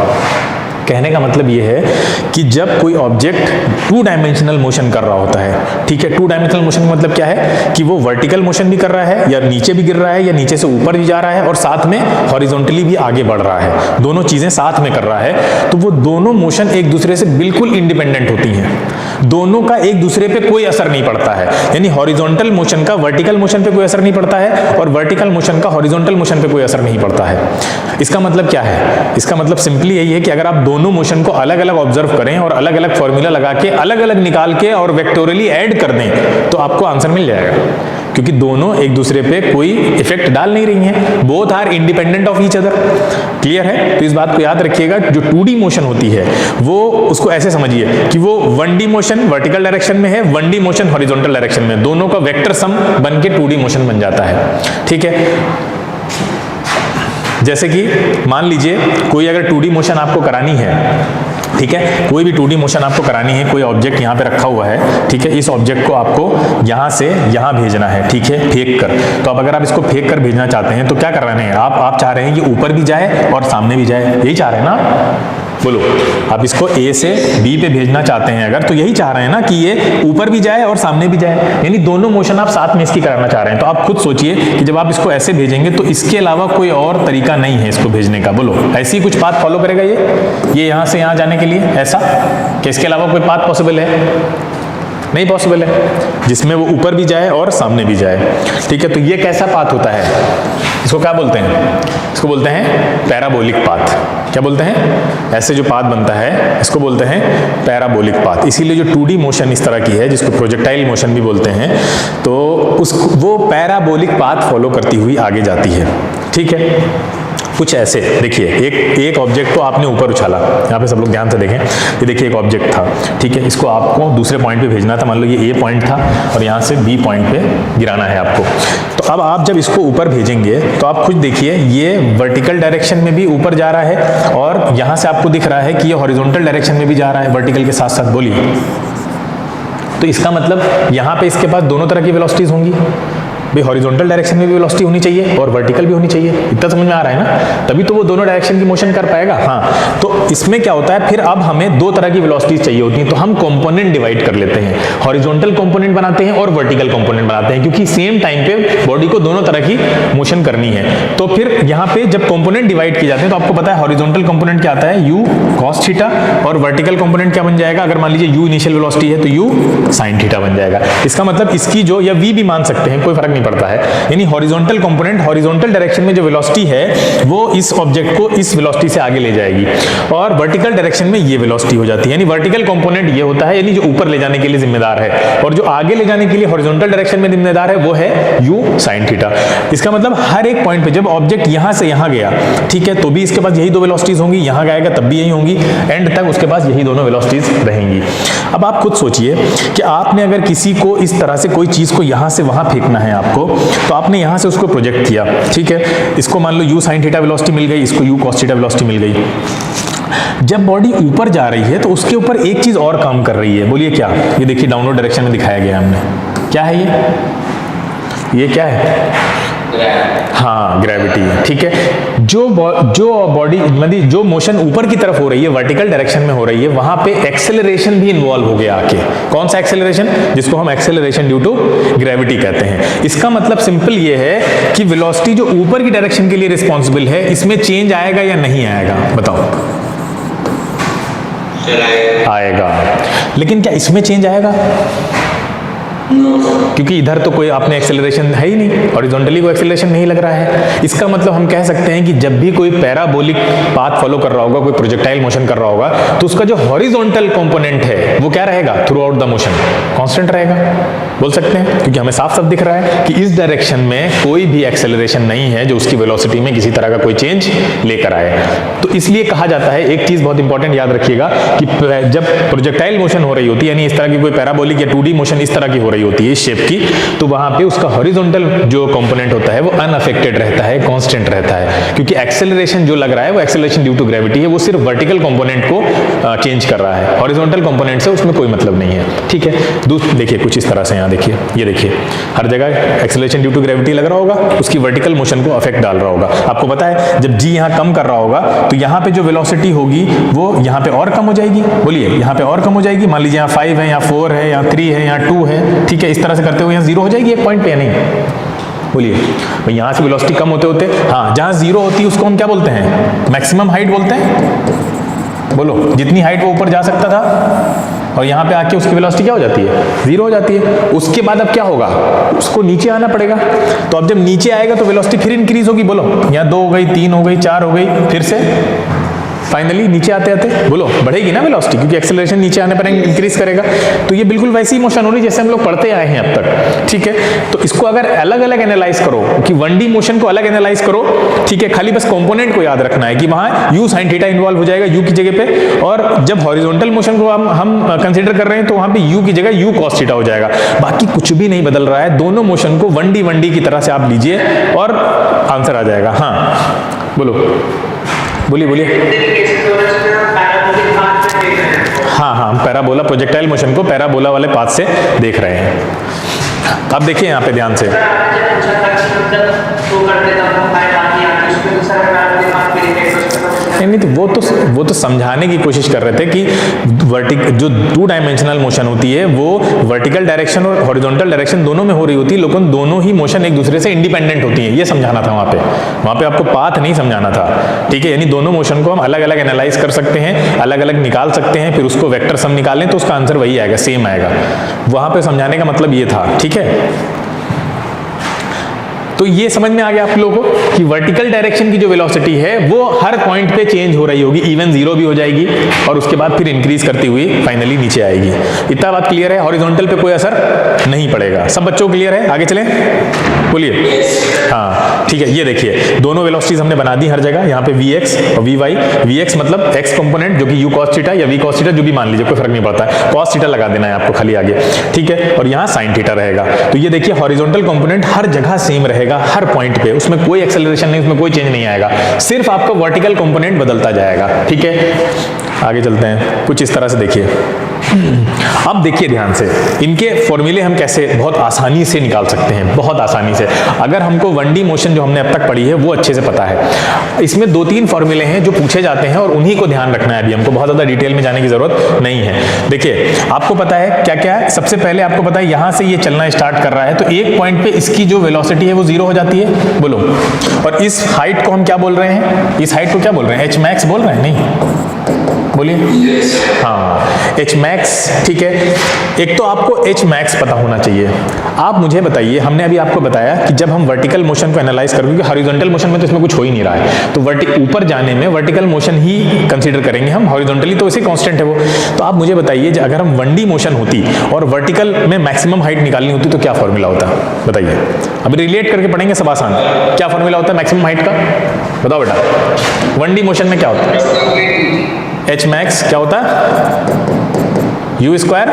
कहने का मतलब ये है कि जब कोई ऑब्जेक्ट टू डायमेंशनल मोशन कर रहा होता है, ठीक है, टू डायमेंशनल मोशन का मतलब क्या है कि वो वर्टिकल मोशन भी कर रहा है, या नीचे भी गिर रहा है, या नीचे से ऊपर भी जा रहा है और साथ में हॉरिजॉन्टली भी आगे बढ़ रहा है, दोनों चीजें साथ में कर रहा है, तो वो दोनों मोशन एक दूसरे से बिल्कुल इंडिपेंडेंट होती हैं। दोनों का एक दूसरे पे कोई असर नहीं पड़ता है, यानी हॉरिजॉन्टल मोशन का वर्टिकल मोशन पे कोई असर नहीं पड़ता है और वर्टिकल मोशन का हॉरिजॉन्टल मोशन पे कोई असर नहीं पड़ता है। इसका मतलब क्या है? इसका मतलब सिंपली यही है कि अगर आप दोनों मोशन को अलग अलग ऑब्जर्व करें और अलग अलग फॉर्मूला लगा के अलग अलग निकाल के और वेक्टोरियली ऐड कर दें तो आपको आंसर मिल जाएगा, क्योंकि दोनों एक दूसरे पे कोई इफेक्ट डाल नहीं रही हैं, both are independent of each other. Clear है? तो इस बात को याद रखिएगा, जो 2D मोशन होती है वो उसको ऐसे समझिए कि वो 1D मोशन वर्टिकल डायरेक्शन में है, 1D मोशन हॉरिजॉन्टल डायरेक्शन में, दोनों का वेक्टर सम बन के 2D मोशन बन जाता है। ठीक है, जैसे कि मान लीजिए कोई अगर 2D मोशन आपको करानी है, ठीक है, कोई भी 2D मोशन आपको करानी है, कोई ऑब्जेक्ट यहाँ पे रखा हुआ है, ठीक है, इस ऑब्जेक्ट को आपको यहाँ से यहाँ भेजना है, ठीक है, फेंक कर। तो अब अगर आप इसको फेंक कर भेजना चाहते हैं तो क्या कर रहे हैं आप चाह रहे हैं ये ऊपर भी जाए और सामने भी जाए, यही चाह रहे हैं ना? बोलो, आप इसको ए से बी पे भेजना चाहते हैं अगर, तो यही चाह रहे हैं ना कि ये ऊपर भी जाए और सामने भी जाए, यानी दोनों मोशन आप साथ में इसकी कराना चाह रहे हैं। तो आप खुद सोचिए कि जब आप इसको ऐसे भेजेंगे तो इसके अलावा कोई और तरीका नहीं है इसको भेजने का। बोलो, ऐसी कुछ पाथ फॉलो करेगा ये यहाँ से यहाँ जाने के लिए, ऐसा कि इसके अलावा कोई पाथ पॉसिबल है? नहीं पॉसिबल है, जिसमें वो ऊपर भी जाए और सामने भी जाए। ठीक है, तो ये कैसा पाथ होता है? इसको क्या बोलते हैं? इसको बोलते हैं पैराबोलिक पाथ। क्या बोलते हैं? ऐसे जो पाथ बनता है इसको बोलते हैं पैराबोलिक पाथ। इसीलिए जो 2D मोशन इस तरह की है जिसको प्रोजेक्टाइल मोशन भी बोलते हैं, तो वो पैराबोलिक पाथ फॉलो करती हुई आगे जाती है। ठीक है, कुछ ऐसे देखिए, एक ऑब्जेक्ट को आपने ऊपर उछाला, यहाँ पे सब लोग ध्यान से देखें, ये देखिए एक ऑब्जेक्ट था, ठीक है, इसको आपको दूसरे पॉइंट पे भेजना था, मान लो ये ए पॉइंट था और यहाँ से बी पॉइंट पे गिराना है आपको। तो अब आप जब इसको ऊपर भेजेंगे तो आप खुद देखिए ये वर्टिकल डायरेक्शन में भी ऊपर जा रहा है और यहाँ से आपको दिख रहा है कि ये हॉरिजॉन्टल डायरेक्शन में भी जा रहा है वर्टिकल के साथ साथ। बोलिए, तो इसका मतलब यहाँ पे इसके पास दोनों तरह की वेलोसिटीज होंगी भाई, हॉरिजॉन्टल डायरेक्शन में भी वेलोसिटी होनी चाहिए और वर्टिकल भी होनी चाहिए। इतना समझ में आ रहा है ना? तभी तो वो दोनों डायरेक्शन की मोशन कर पाएगा। हाँ, तो इसमें क्या होता है, फिर अब हमें दो तरह की वेलोसिटीज चाहिए होती हैं, तो हम कंपोनेंट डिवाइड कर लेते हैं, हॉरिजॉन्टल कंपोनेंट बनाते हैं और वर्टिकल कंपोनेंट बनाते हैं, क्योंकि सेम टाइम पे बॉडी को दोनों तरह की मोशन करनी है। तो फिर यहाँ पे जब कंपोनेंट डिवाइड किए जाते हैं तो आपको पता है हॉरिजॉन्टल कंपोनेंट क्या आता है, u cos थीटा, और वर्टिकल कंपोनेंट क्या बन जाएगा, अगर मान लीजिए u इनिशियल वेलोसिटी है तो u sin थीटा बन जाएगा। इसका मतलब इसकी जो, या v भी मान सकते हैं, कोई फर्क नहीं पड़ता है। यानी हॉरिजॉन्टल कंपोनेंट हॉरिजॉन्टल डायरेक्शन में जो वेलोसिटी है वो इस ऑब्जेक्ट को इस वेलोसिटी से आगे ले जाएगी, और वर्टिकल डायरेक्शन में ये वेलोसिटी हो जाती है। यानी वर्टिकल कंपोनेंट ये होता है, यानी जो ऊपर ले जाने के लिए जिम्मेदार है, और जो आगे ले जाने के लिए हॉरिजॉन्टल डायरेक्शन में जिम्मेदार है वो है u sin थीटा। इसका मतलब हर एक पॉइंट पे जब ऑब्जेक्ट यहां से यहां गया, ठीक है, तो भी इसके पास यही दो वेलोसिटीज होंगी, यहां जाएगा तब भी यही होंगी, एंड तक उसके पास यही दोनों वेलोसिटीज रहेंगी। अब आप खुद सोचिए कि आपने अगर किसी को इस तरह से कोई चीज को यहां से वहां फेंकना है आपको, तो आपने यहां से उसको प्रोजेक्ट किया, ठीक है, इसको मान लो u sin थीटा वेलोसिटी मिल गई, इसको u cos थीटा वेलोसिटी मिल गई। जब बॉडी ऊपर जा रही है तो उसके ऊपर एक चीज और काम कर रही है, बोलिए क्या? ये देखिए डाउनवर्ड डायरेक्शन में दिखाया गया हमने, क्या है ये क्या है? हाँ, ग्रेविटी है, ठीक है। जो बॉडी मतलब जो मोशन ऊपर की तरफ हो रही है, वर्टिकल डायरेक्शन में हो रही है, वहां पे एक्सेलरेशन भी इन्वॉल्व हो गया आके। कौन सा एक्सेलरेशन? जिसको हम एक्सेलरेशन ड्यू टू ग्रेविटी कहते हैं। इसका मतलब सिंपल ये है कि वेलोसिटी जो ऊपर की डायरेक्शन के लिए रिस्पॉन्सिबल है, इसमें चेंज आएगा या नहीं आएगा? बताओ। आएगा। लेकिन क्या इसमें चेंज आएगा? क्योंकि इधर तो कोई आपने एक्सेलरेशन है ही नहीं, हॉरिजॉन्टली कोई एक्सेलरेशन नहीं लग रहा है। इसका मतलब हम कह सकते हैं कि जब भी कोई पैराबोलिक पाथ फॉलो कर रहा होगा, कोई प्रोजेक्टाइल मोशन कर रहा होगा, तो उसका जो हॉरिजॉन्टल कंपोनेंट है वो क्या रहेगा? Through out the motion constant रहेगा, बोल सकते हैं, क्योंकि हमें साफ साफ दिख रहा है कि इस डायरेक्शन में कोई भी एक्सेलरेशन नहीं है जो उसकी वेलोसिटी में किसी तरह का कोई चेंज लेकर आए। तो इसलिए कहा जाता है, एक चीज बहुत इंपॉर्टेंट याद रखिएगा कि जब प्रोजेक्टाइल मोशन हो रही होती है, यानी इस तरह की कोई पैराबोलिक या 2D मोशन इस तरह की हो रही होती है इस शेप की, तो वहां पे उसका हॉरिजॉन्टल जो कंपोनेंट होता है वो अनअफेक्टेड रहता है, कांस्टेंट रहता है, क्योंकि एक्सेलरेशन जो लग रहा है वो एक्सेलरेशन ड्यू टू ग्रेविटी है, वो सिर्फ वर्टिकल कंपोनेंट को चेंज कर रहा है, हॉरिजॉन्टल कंपोनेंट से उसमें कोई मतलब नहीं है, ठीक है। देखिए कुछ इस तरह से यहाँ देखिए, ये देखिए हर जगह एक्सेलरेशन ड्यू टू ग्रेविटी लग रहा होगा, उसकी वर्टिकल मोशन को अफेक्ट डाल रहा होगा। आपको पता है जब जी यहाँ कम कर रहा होगा तो यहाँ पे जो वेलोसिटी होगी वो यहाँ पे और कम हो जाएगी, बोलिए यहाँ पे और कम हो जाएगी। मान लीजिए यहाँ 5 है, यहाँ 4 है, यहाँ 3 है, यहाँ 2 है, ठीक है, इस तरह से करते हुए यहाँ 0 हो जाएगी एक पॉइंट पे या नहीं? बोलिए भाई, यहाँ से वेलोसिटी कम होते होते, हाँ, जहाँ 0 होती है उसको हम क्या बोलते हैं? मैक्सिमम हाइट बोलते हैं। बोलो, जितनी हाइट वो ऊपर जा सकता था और यहाँ पे आके उसकी वेलोसिटी क्या हो जाती है? 0 हो जाती है। उसके बाद अब क्या होगा? उसको नीचे आना पड़ेगा। तो अब जब नीचे आएगा तो वेलोसिटी फिर इंक्रीज होगी। बोलो, यहाँ 2 हो गई, 3 हो गई, 4 हो गई, फिर से फाइनली नीचे आते आते बोलो बढ़ेगी ना वेलोसिटी, क्योंकि एक्सेलरेशन नीचे आने पर इंक्रीज करेगा। तो ये बिल्कुल वैसी मोशन हो रही है जैसे हम लोग पढ़ते आए हैं अब तक, ठीक है। तो इसको अगर अलग अलग एनालाइज करो कि 1D मोशन को अलग एनालाइज करो, ठीक है, खाली बस कंपोनेंट को याद रखना है कि वहां u sin थीटा इन्वॉल्व हो जाएगा u की जगह पे, और जब हॉरिजॉन्टल मोशन को हम कंसीडर कर रहे हैं तो वहां पे u की जगह u cos थीटा हो जाएगा। बाकी कुछ भी नहीं बदल रहा है, दोनों मोशन को 1D की तरह से आप लीजिए और आंसर आ जाएगा। हाँ बोलो, बोलिए। हाँ, हम पैराबोला प्रोजेक्टाइल मोशन को पैराबोला वाले पाथ से देख रहे हैं। अब देखिए यहाँ पे ध्यान से, नहीं तो वो तो समझाने की कोशिश कर रहे थे कि जो 2 डायमेंशनल मोशन होती है वो वर्टिकल डायरेक्शन और हॉरिजॉन्टल डायरेक्शन दोनों में हो रही होती है, लेकिन दोनों ही मोशन एक दूसरे से इंडिपेंडेंट होती है। ये समझाना था वहाँ पे आपको पाथ नहीं समझाना था, ठीक है। यानी दोनों मोशन को हम अलग अलग एनालाइज कर सकते हैं, अलग अलग निकाल सकते हैं, फिर उसको वेक्टर सम निकालें तो उसका आंसर वही आएगा, सेम आएगा। वहाँ पे समझाने का मतलब ये था, ठीक है। तो ये समझ में आ गया आप लोगों को कि वर्टिकल डायरेक्शन की जो वेलोसिटी है वो हर पॉइंट पे चेंज हो रही होगी, इवन 0 भी हो जाएगी और उसके बाद फिर इंक्रीज करती हुई फाइनली नीचे आएगी। इतना बात क्लियर है? हॉरिजॉन्टल पे कोई असर नहीं पड़ेगा। सब बच्चों को क्लियर है? आगे चलें, बोलिए। हाँ ठीक है, ये देखिए दोनों वेलोसिटीज हमने बना दी हर जगह, यहाँ पे Vx और Vy। Vx मतलब x कंपोनेंट जो कि u cos थीटा या v cos थीटा जो भी मान लीजिए, कोई फर्क नहीं पड़ता है, cos थीटा लगा देना है आपको खाली आगे, ठीक है। और यहाँ sin थीटा रहेगा। तो ये देखिए हॉरिजॉन्टल कंपोनेंट हर जगह सेम रहेगा, हर पॉइंट पे, उसमें कोई एक्सेलरेशन नहीं, उसमें कोई चेंज नहीं आएगा, सिर्फ आपका वर्टिकल कंपोनेंट बदलता जाएगा, ठीक है। आगे चलते हैं, कुछ इस तरह से देखिए। अब देखिए ध्यान से, इनके फॉर्मूले हम कैसे बहुत आसानी से निकाल सकते हैं, बहुत आसानी से, अगर हमको 1D मोशन जो हमने अब तक पढ़ी है वो अच्छे से पता है। इसमें 2-3 फॉर्मूले हैं जो पूछे जाते हैं और उन्हीं को ध्यान रखना है, अभी हमको बहुत ज्यादा डिटेल में जाने की जरूरत नहीं है। देखिए आपको पता है क्या क्या है, सबसे पहले आपको पता है यहां से ये चलना स्टार्ट कर रहा है तो एक पॉइंट पे इसकी जो वेलोसिटी है वो 0 हो जाती है, बोलो। और इस हाइट को हम क्या बोल रहे हैं? इस हाइट को क्या बोल रहे हैं? h max बोल रहे हैं? नहीं, बोलिए। हाँ, एच मैक्स, ठीक है। एक तो आपको एच मैक्स पता होना चाहिए। आप मुझे बताइए, हमने अभी आपको बताया कि जब हम वर्टिकल मोशन को एनालाइज करेंगे, क्योंकि हॉरिजॉन्टल मोशन में तो इसमें कुछ हो ही नहीं रहा है, तो ऊपर जाने में वर्टिकल मोशन ही कंसीडर करेंगे हम, हॉरिजॉन्टली तो इसे कांस्टेंट है वो। तो आप मुझे बताइए, अगर हम 1D मोशन होती और वर्टिकल में मैक्सिमम हाइट निकालनी होती तो क्या फॉर्मूला होता, बताइए। अभी रिलेट करके पढ़ेंगे, सब आसान। क्या फॉर्मूला होता है मैक्सिमम हाइट का, बताओ बेटा। 1D मोशन में क्या होता है? एच मैक्स क्या होता है? You square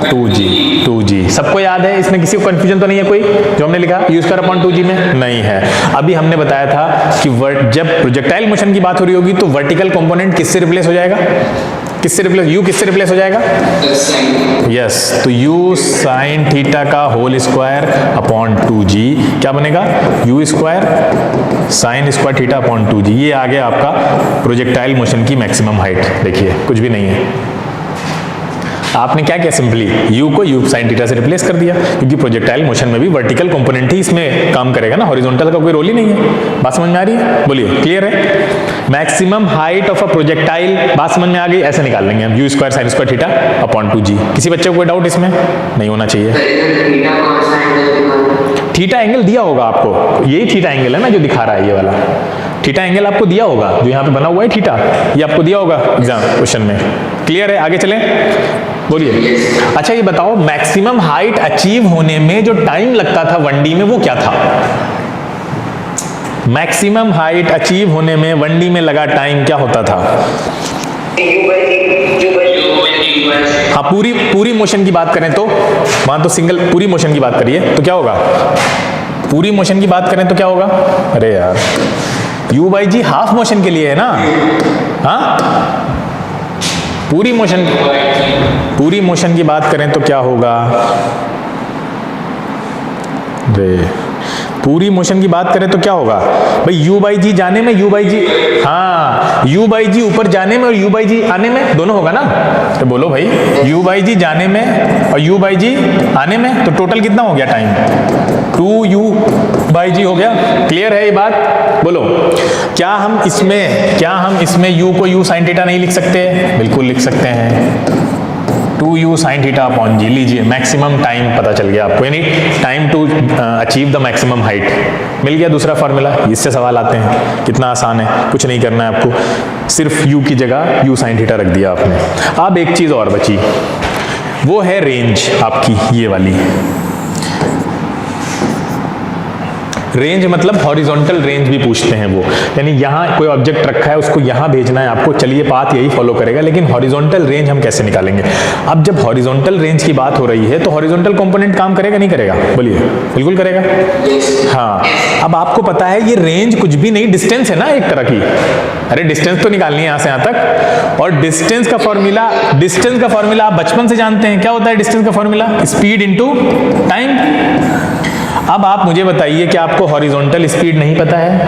2g। सबको याद है, इसमें किसी को कंफ्यूजन तो नहीं है कोई जो हमने लिखा यू स्क्वायर अपॉन 2g में? नहीं है। अभी हमने बताया था कि जब प्रोजेक्टाइल मोशन की बात हो रही होगी तो वर्टिकल कंपोनेंट किससे रिप्लेस हो जाएगा? किससे रिप्लेस? यू किससे रिप्लेस हो जाएगा? यस, तो यू साइन थीटा का होल स्क्वायर अपॉन 2g क्या बनेगा? You square sine square theta upon 2g। ये आ गया आपका प्रोजेक्टाइल मोशन की मैक्सिमम हाइट। देखिए कुछ भी नहीं है, आपने क्या किया, सिंपली u को u साइन थीटा से रिप्लेस कर दिया, क्योंकि प्रोजेक्टाइल मोशन में भी वर्टिकल कंपोनेंट ही इसमें काम करेगा ना, हॉरिजॉन्टल का कोई रोल ही नहीं है। बात समझ में आ रही है? बोलिए, क्लियर है? Maximum height of a projectile, बात समझ में आ गई? ऐसे निकाल लेंगे हम, you square sine square theta upon 2g। किसी बच्चे को कोई डाउट इसमें नहीं होना चाहिए। थीटा एंगल दिया होगा आपको, यही थीटा एंगल है ना जो दिखा रहा है, ये वाला थीटा एंगल आपको दिया होगा, जो यहाँ पे बना हुआ है थीटा, ये आपको दिया होगा एग्जाम क्वेश्चन में। क्लियर है? आगे चलें, बोलिए। अच्छा ये बताओ, मैक्सिमम हाइट अचीव होने में जो टाइम लगता था 1D में वो क्या था? मैक्सिमम हाइट अचीव होने में 1D में लगा टाइम क्या होता था? हाँ, पूरी मोशन की बात करें तो वहां तो सिंगल पूरी मोशन की बात करिए तो क्या होगा? पूरी मोशन की बात करें तो क्या होगा? अरे यार, u/g हाफ मोशन के लिए है ना। हाँ, पूरी मोशन की बात करें तो क्या होगा? पूरी मोशन की बात करें तो क्या होगा भाई? u/g जाने में u/g, हाँ, u/g ऊपर जाने में और u/g आने में दोनों होगा ना। तो बोलो भाई, u/g जाने में और u/g आने में, तो टोटल कितना हो गया टाइम? 2u/g हो गया। क्लियर है ये बात? बोलो, क्या हम इसमें u को u साइन थीटा नहीं लिख सकते? बिल्कुल लिख सकते हैं। 2u sine theta upon g। लीजिए, मैक्सिमम टाइम पता चल गया आपको, यानी time to achieve the maximum height मिल गया। दूसरा फार्मूला, इससे सवाल आते हैं, कितना आसान है, कुछ नहीं करना है आपको, सिर्फ u की जगह u साइन थीटा रख दिया आपने। अब एक चीज और बची, वो है रेंज आपकी, ये वाली रेंज, मतलब हॉरिजॉन्टल रेंज भी पूछते हैं वो, यानी यहाँ कोई ऑब्जेक्ट रखा है, उसको यहाँ भेजना है आपको। चलिए, पाथ यही फॉलो करेगा, लेकिन हॉरिजॉन्टल रेंज हम कैसे निकालेंगे? अब जब हॉरिजॉन्टल रेंज की बात हो रही है तो हॉरिजॉन्टल कंपोनेंट काम करेगा नहीं करेगा? बोलिए, बिल्कुल करेगा। हाँ, अब आपको पता है ये रेंज कुछ भी नहीं, डिस्टेंस है ना एक तरह की। अरे डिस्टेंस तो निकालनी है यहाँ से यहाँ तक, और डिस्टेंस का फॉर्मूला आप बचपन से जानते हैं। क्या होता है डिस्टेंस का फॉर्मूला? Speed into time. अब आप मुझे बताइए कि आपको हॉरिजॉन्टल स्पीड नहीं पता है?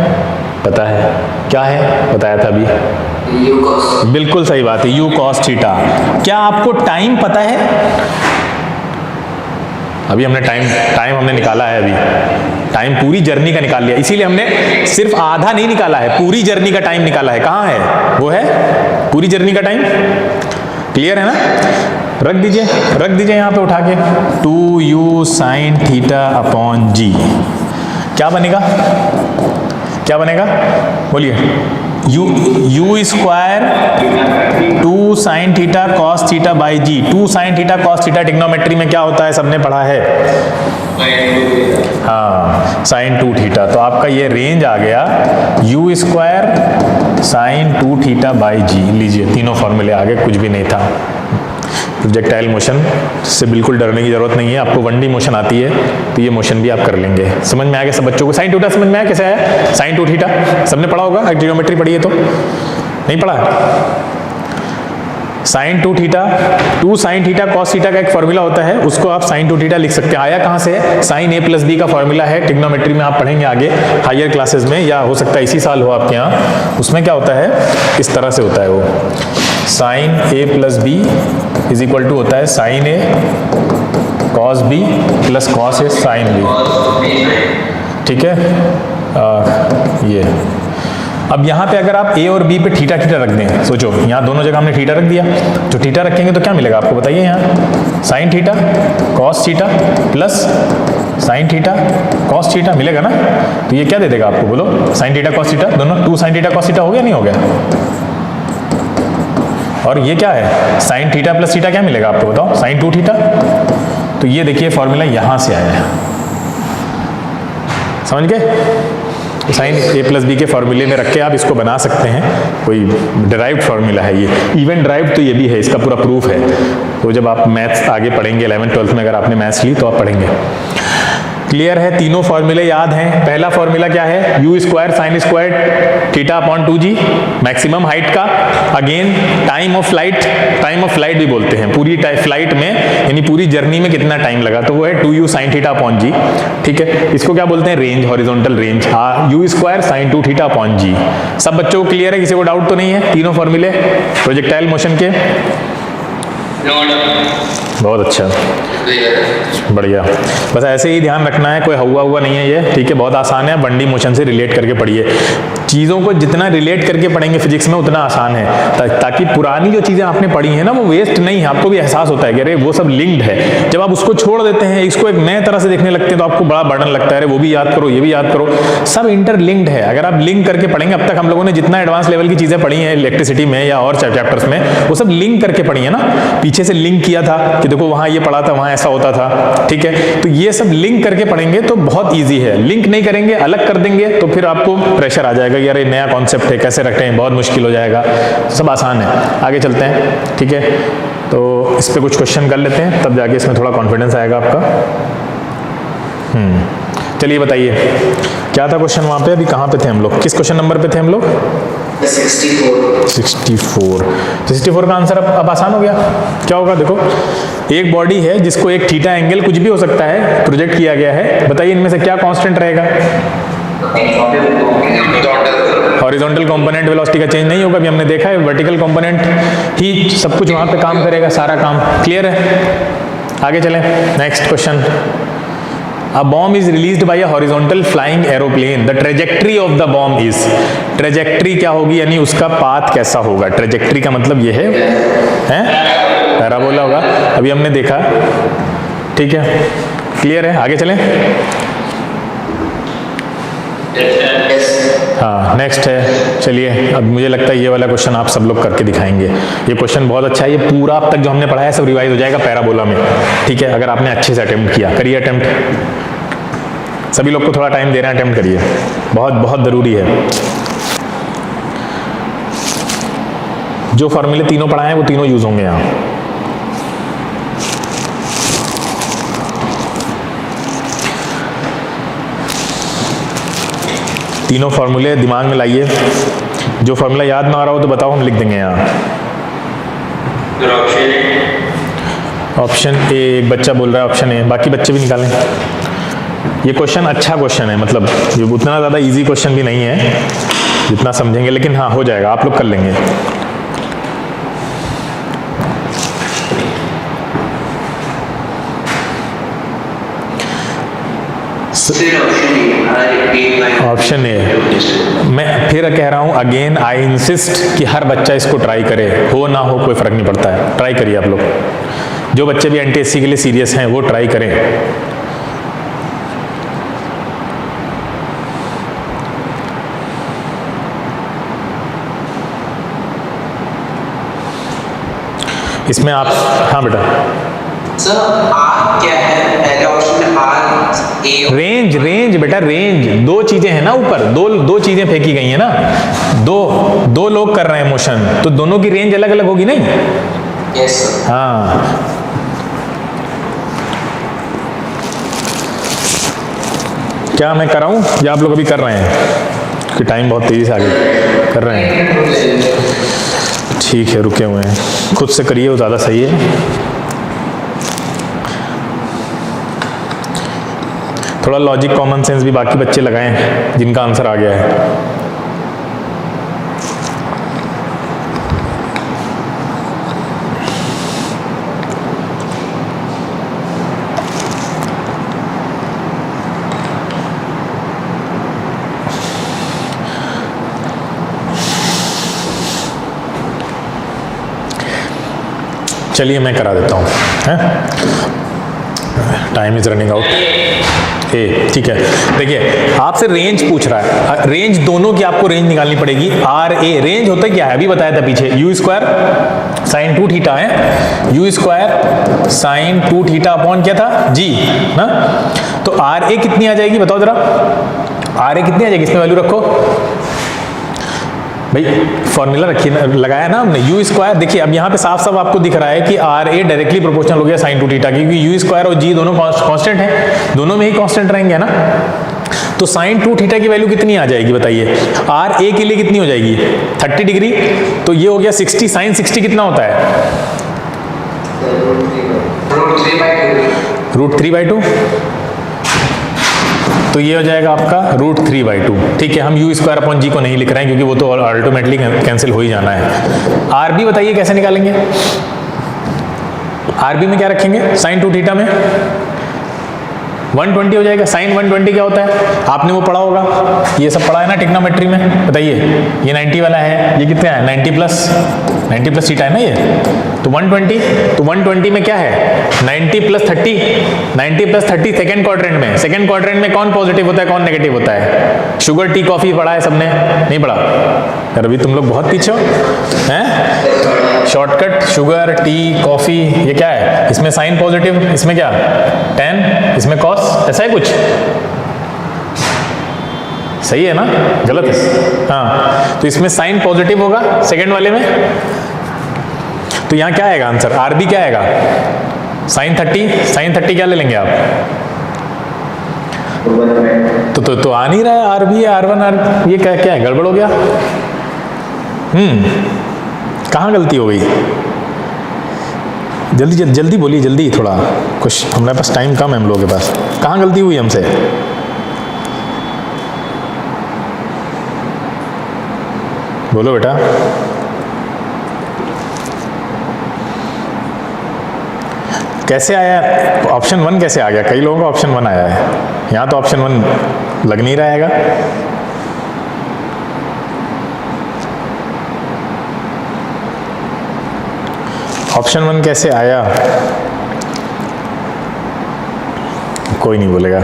पता है, क्या है? बताया था अभी, u cos। बिल्कुल सही बात है, u cos थीटा। क्या आपको टाइम पता है? अभी हमने टाइम हमने निकाला है, अभी टाइम पूरी जर्नी का निकाल लिया, इसीलिए हमने सिर्फ आधा नहीं निकाला है, पूरी जर्नी का टाइम निकाला है। कहाँ है वो? है पूरी जर्नी का टाइम। क्लियर है ना? रख दीजिए यहाँ पे उठा के, 2u sine theta upon g। क्या बनेगा? बोलिए, u square 2 sine theta cos theta by g। 2 sine theta cos theta trigonometry में क्या होता है, सबने पढ़ा है। हाँ, साइन 2 थीटा। तो आपका ये रेंज आ गया u square sine 2 theta by g। लीजिए, तीनों फॉर्मूले आ गए, कुछ भी नहीं था। प्रोजेक्टाइल मोशन से बिल्कुल डरने की जरूरत नहीं है, आपको 1D मोशन आती है तो ये मोशन भी आप कर लेंगे। समझ में आ गया सब बच्चों को? साइन 2 थीटा समझ में आया कैसे आया? साइन 2 थीटा सबने पढ़ा होगा, ट्रिग्नोमेट्री पढ़ी है तो नहीं पढ़ा? Sine 2 theta, 2 sine theta cos theta का एक फॉर्मूला होता है, उसको आप साइन 2 थीटा लिख सकते हैं। आया कहाँ से? साइन a प्लस b का फॉर्मूला है, ट्रिग्नोमेट्री में आप पढ़ेंगे आगे हायर क्लासेस में, या हो सकता है इसी साल हो आपके यहाँ। उसमें क्या होता है, इस तरह से होता है वो, sine a plus b is equal to होता है sine a cos b plus cos a sine b। ठीक है, ये अब यहाँ पे अगर आप ए और बी पे थीटा थीटा रख दें, सोचो यहाँ दोनों जगह हमने थीटा रख दिया, तो थीटा रखेंगे तो क्या मिलेगा आपको बताइए, यहाँ sign theta cos theta plus sign theta cos theta मिलेगा ना। तो ये क्या दे देगा आपको, बोलो, साइन थीटा कॉस थीटा, दोनों 2 साइन थीटा कॉस थीटा हो गया नहीं हो गया। और ये क्या है, साइन थीटा प्लस थीटा क्या मिलेगा आपको बताओ, साइन 2 थीटा। तो ये देखिए फॉर्मूला यहां से आया है, समझ गए। तो साइन ए प्लस बी के फॉर्मूले में रख के आप इसको बना सकते हैं, कोई डिराइव्ड फॉर्मूला है ये, इवन ड्राइव्ड तो ये भी है, इसका पूरा प्रूफ है। तो जब आप मैथ्स आगे पढ़ेंगे 11th 12th में, अगर आपने मैथ्स ली तो आप पढ़ेंगे। क्लियर है, तीनों फॉर्मूले याद हैं। पहला फॉर्मूला क्या है, you square sine square theta upon 2g, maximum height का। अगेन टाइम ऑफ फ्लाइट भी बोलते हैं, पूरी फ्लाइट में यानी पूरी जर्नी में कितना टाइम लगा, तो वो है 2u sine theta upon g। ठीक है, इसको क्या बोलते हैं, range, horizontal range. You square sine 2 theta upon g। सब बच्चों को क्लियर है, किसी को डाउट तो नहीं है, तीनों फॉर्मूले प्रोजेक्टाइल मोशन के। बहुत अच्छा, बढ़िया। बस ऐसे ही ध्यान रखना है, कोई हुआ नहीं है ये, ठीक है, बहुत आसान है। बंडी मोशन से रिलेट करके पढ़िए, चीज़ों को जितना रिलेट करके पढ़ेंगे फिजिक्स में उतना आसान है, ताकि पुरानी जो चीज़ें आपने पढ़ी हैं ना वो वेस्ट नहीं है, आपको भी एहसास होता है कि अरे वो सब लिंक्ड है। जब आप उसको छोड़ देते हैं, इसको एक नए तरह से देखने लगते हैं, तो आपको बड़ा बर्डन लगता है, अरे वो भी याद करो, ये भी याद करो, सब इंटरलिंक्ड है। अगर आप लिंक करके पढ़ेंगे, अब तक हम लोगों ने जितना एडवांस लेवल की चीज़ें पढ़ी हैं इलेक्ट्रिसिटी में या और चैप्टर्स में, वो सब लिंक करके पढ़ी है ना, पीछे से लिंक किया था कि देखो वहाँ ये पढ़ा था, वहाँ ऐसा होता था, ठीक है। तो ये सब लिंक करके पढ़ेंगे तो बहुत ईजी है। लिंक नहीं करेंगे, अलग कर देंगे, तो फिर आपको प्रेशर आ जाएगा कि अरे नया कॉन्सेप्ट है, कैसे रखते हैं, बहुत मुश्किल हो जाएगा। सब आसान है, आगे चलते हैं, ठीक है। तो इस पर कुछ क्वेश्चन कर लेते हैं, तब जाके इसमें थोड़ा कॉन्फिडेंस आएगा आपका। चलिए बताइए क्या था क्वेश्चन वहाँ पे, अभी कहाँ पे थे हम लोग, किस क्वेश्चन नंबर पे थे हम लोग, 64 का आंसर अब आसान हो गया। क्या होगा, देखो एक बॉडी है जिसको एक थीटा एंगल, कुछ भी हो सकता है, प्रोजेक्ट किया गया है, बताइए इनमें से क्या कांस्टेंट रहेगा, हॉरिजॉन्टल कंपोनेंट वेलोसिटी का चेंज नहीं होगा, अभी हमने देखा है, वर्टिकल कंपोनेंट ही सब कुछ वहां पे काम करेगा, सारा काम। क्लियर है, आगे चलें, next question. A bomb is released by a horizontal flying aeroplane. The trajectory of the bomb is, trajectory क्या होगी, यानी उसका पाथ कैसा होगा। ट्रेजेक्ट्री का मतलब ये है पैराबोला होगा, अभी हमने देखा, ठीक है। क्लियर है, आगे चलें। हाँ, नेक्स्ट है, चलिए अब मुझे लगता है ये वाला क्वेश्चन आप सब लोग करके दिखाएंगे। ये क्वेश्चन बहुत अच्छा है, ये पूरा अब तक जो हमने पढ़ा है सब रिवाइज हो जाएगा पैराबोला में, ठीक है, अगर आपने अच्छे से अटेम्प्ट किया। करिए अटेम्प्ट, सभी लोग को थोड़ा टाइम दे रहे हैं, अटेम्प्ट करिए, बहुत बहुत ज़रूरी है। जो फॉर्मूले तीनों पढ़ाए हैं वो तीनों यूज होंगे यहाँ। तीनों फॉर्मूले दिमाग में लाइए, जो फॉर्मूला याद ना आ रहा हो तो बताओ, हम लिख देंगे यहाँ। ऑप्शन ए, एक बच्चा बोल रहा है ऑप्शन ए, बाकी बच्चे भी निकालें। ये क्वेश्चन अच्छा क्वेश्चन है, मतलब ये उतना ज़्यादा इजी क्वेश्चन भी नहीं है जितना समझेंगे, लेकिन हाँ हो जाएगा, आप लोग कर लेंगे। ऑप्शन ए, मैं फिर कह रहा हूं अगेन, आई इंसिस्ट कि हर बच्चा इसको ट्राई करे, हो ना हो कोई फर्क नहीं पड़ता है, ट्राई करिए आप लोग। जो बच्चे भी एनटीएससी के लिए सीरियस हैं वो ट्राई करें। इसमें आप, हाँ बेटा सर आर क्या है, पहले ऑप्शन में आर ए, रेंज बेटा, रेंज, दो चीजें हैं ना ऊपर, दो चीजें फेंकी गई हैं ना, दो लोग कर रहे हैं मोशन, तो दोनों की रेंज अलग अलग होगी नहीं। Yes sir. हाँ, क्या मैं कराऊं या आप लोग अभी कर रहे हैं, कि टाइम बहुत तेजी से आगे कर रहे हैं। ठीक है, रुके हुए हैं, खुद से करिए, वो ज़्यादा सही है। थोड़ा लॉजिक कॉमन सेंस भी बाकी बच्चे लगाएं जिनका आंसर आ गया है। चलिए मैं करा देता हूँ, हैं, टाइम इज रनिंग आउट। ए ठीक है, देखिए आपसे रेंज पूछ रहा है, रेंज दोनों की आपको रेंज निकालनी पड़ेगी। आर ए रेंज होता क्या है, अभी बताया था पीछे, यू स्क्वायर साइन 2 थीटा है, you square sine 2 theta upon क्या था जी ना। तो आर ए कितनी आ जाएगी बताओ जरा, आर ए कितनी आ जाएगी, इसमें वैल्यू रखो भाई, फॉर्मूला रखिए ना, लगाया ना हमने, यू स्क्वायर। देखिए अब यहाँ पे साफ साफ आपको दिख रहा है कि आर ए डायरेक्टली प्रोपोर्शनल हो गया साइन 2 थीटा, क्योंकि यू स्क्वायर और जी दोनों कांस्टेंट हैं, दोनों में ही कांस्टेंट रहेंगे ना। तो साइन 2 थीटा की वैल्यू कितनी आ जाएगी बताइए, आर ए के लिए कितनी हो जाएगी 30 डिग्री, तो ये हो गया 60, साइन 60 कितना होता है √3/2, तो ये हो जाएगा आपका √3/2। ठीक है, हम यू स्क्वायर अपॉन जी को नहीं लिख रहे हैं क्योंकि वो तो अल्टीमेटली कैंसिल हो ही जाना है। आर बी बताइए कैसे निकालेंगे, आर बी में क्या रखेंगे, साइन 2 थीटा में 120 हो जाएगा। साइन 120 क्या होता है, आपने वो पढ़ा होगा, ये सब पढ़ा है ना ट्रिग्नोमेट्री में, बताइए ये 90 वाला है, ये कितना है 90 प्लस थीटा है ना ये, तो 120, तो 120 में क्या है 90 + 30, 90 + 30 सेकेंड क्वाड्रेंट में, सेकेंड क्वाड्रेंट में कौन पॉजिटिव होता है कौन नेगेटिव होता है, शुगर टी कॉफी पढ़ा है सबने, नहीं पढ़ा यार, अभी तुम लोग बहुत पीछे हो हैं। शॉर्टकट शुगर टी कॉफी, ये क्या है, इसमें साइन पॉजिटिव, इसमें क्या tan, इसमें कॉस, ऐसा है कुछ, सही है ना, गलत है, हाँ, तो इसमें साइन पॉजिटिव होगा सेकेंड वाले में, तो यहां क्या आएगा आंसर, आर बी क्या आएगा साइन 30 क्या ले लेंगे आप, तो आ नहीं रहा है आर बी R1 आर, ये क्या है, गड़बड़ हो गया, कहाँ गलती हो गई, जल्दी बोलिए, जल्दी थोड़ा, कुछ हमारे पास टाइम कम है हम लोगों के पास, कहाँ गलती हुई हमसे, बोलो बेटा। कैसे आया ऑप्शन 1, कैसे आ गया, कई लोगों का ऑप्शन 1 आया है, यहाँ तो ऑप्शन 1 लग नहीं रहेगा। ऑप्शन 1 कैसे आया, कोई नहीं बोलेगा।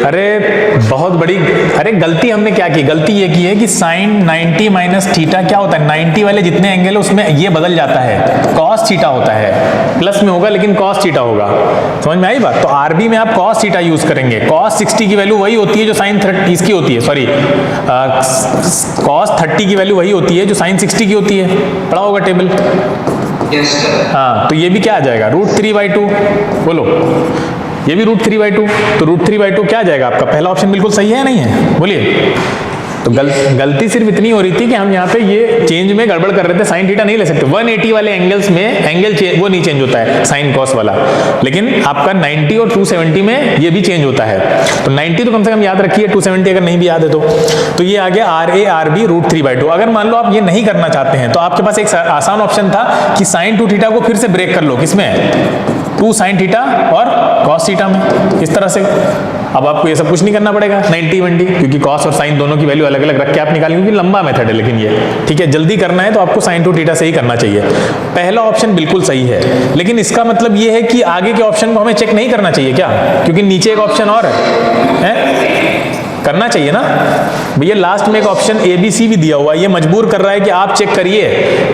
अरे बहुत बड़ी, अरे गलती हमने क्या की, गलती ये की है कि साइन 90 माइनस थीटा क्या होता है, 90 वाले जितने एंगल है उसमें ये बदल जाता है, कॉस थीटा होता है, प्लस में होगा लेकिन कॉस थीटा होगा, समझ में आई बात। तो आरबी में आप कॉस थीटा यूज करेंगे, कॉस 60 की वैल्यू वही होती है जो साइन 30 इसकी होती है, सॉरी कॉस 30 की वैल्यू वही होती है जो साइन 60 की होती है, पढ़ा होगा टेबल। हाँ, तो ये भी क्या आ जाएगा √3/2, बोलो ये भी √3/2, तो √3/2 क्या आ जाएगा आपका, पहला ऑप्शन बिल्कुल सही है नहीं है, बोलिए। तो गलती सिर्फ इतनी हो रही थी कि हम यहाँ पे ये चेंज में गड़बड़ कर रहे थे, साइन थीटा नहीं ले सकते, 180 वाले एंगल्स में एंगल वो नहीं चेंज होता है साइन कॉस वाला, लेकिन आपका 90 और 270 में ये भी चेंज होता है। तो 90 तो कम से कम याद रखिए, 270 अगर नहीं भी याद है तो ये आ गया RA/RB √3/2। अगर मान लो आप ये नहीं करना चाहते हैं तो आपके पास एक आसान ऑप्शन था कि साइन 2 थीटा को फिर से ब्रेक कर लो, किसमें 2 साइन थीटा और कॉस थीटा में, इस तरह से। अब आपको ये सब कुछ नहीं करना पड़ेगा 90-20, क्योंकि कॉस और साइन दोनों की वैल्यू अलग अलग रख के आप निकालेंगे, क्योंकि लंबा मेथड है, लेकिन ये ठीक है, जल्दी करना है तो आपको साइन 2 थीटा से ही करना चाहिए। पहला ऑप्शन बिल्कुल सही है, लेकिन इसका मतलब ये है कि आगे के ऑप्शन को हमें चेक नहीं करना चाहिए क्या, क्योंकि नीचे एक ऑप्शन और है? करना चाहिए ना भैया, लास्ट में एक ऑप्शन ABC भी दिया हुआ है, ये मजबूर कर रहा है कि आप चेक करिए।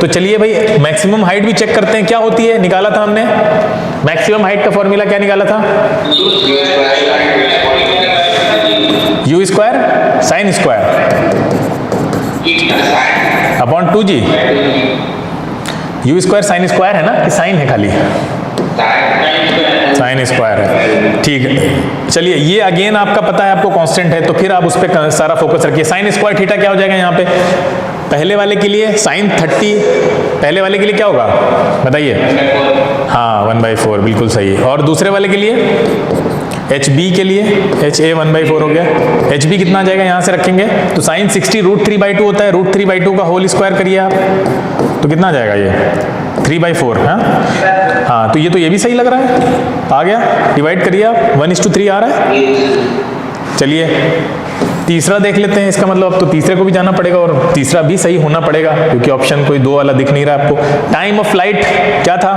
तो चलिए भाई मैक्सिमम हाइट भी चेक करते हैं, क्या होती है, निकाला था हमने मैक्सिमम हाइट का फॉर्मूला, क्या निकाला था, U square sine square upon 2G, U square sine square है ना कि साइन है खाली, साइन स्क्वायर है, ठीक है। चलिए ये अगेन आपका पता है, आपको कांस्टेंट है, तो फिर आप उस पर सारा फोकस रखिए। साइन स्क्वायर थीटा क्या हो जाएगा यहाँ पे, पहले वाले के लिए साइन 30, पहले वाले के लिए क्या होगा बताइए, हाँ 1/4 बिल्कुल सही। और दूसरे वाले के लिए HB के लिए HA 1/4 हो गया, HB कितना आ जाएगा यहाँ से रखेंगे, तो साइन 60 √3/2 होता है, √3/2 का होल स्क्वायर करिए आप, तो कितना आ जाएगा ये 3/4, हाँ तो ये भी सही लग रहा है, आ गया, डिवाइड करिए आप, 1:3 आ रहा है, चलिए तीसरा देख लेते हैं। इसका मतलब अब तो तीसरे को भी जाना पड़ेगा और तीसरा भी सही होना पड़ेगा क्योंकि ऑप्शन कोई दो वाला दिख नहीं रहा आपको। टाइम ऑफ फ्लाइट क्या था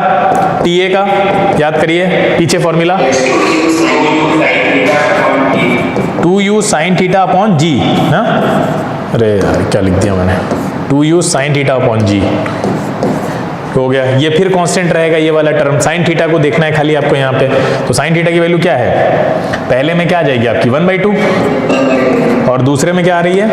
TA का, याद करिए पीछे formula 2u sin theta upon g ना। अरे यार क्या लिख दिया मैंने, 2u sin theta upon g हो गया। ये फिर कांस्टेंट रहेगा ये वाला टर्म, sin थीटा को देखना है खाली आपको यहाँ पे। तो sin थीटा की वैल्यू क्या है, पहले में क्या आ जाएगी आपकी 1/2 और दूसरे में क्या आ रही है,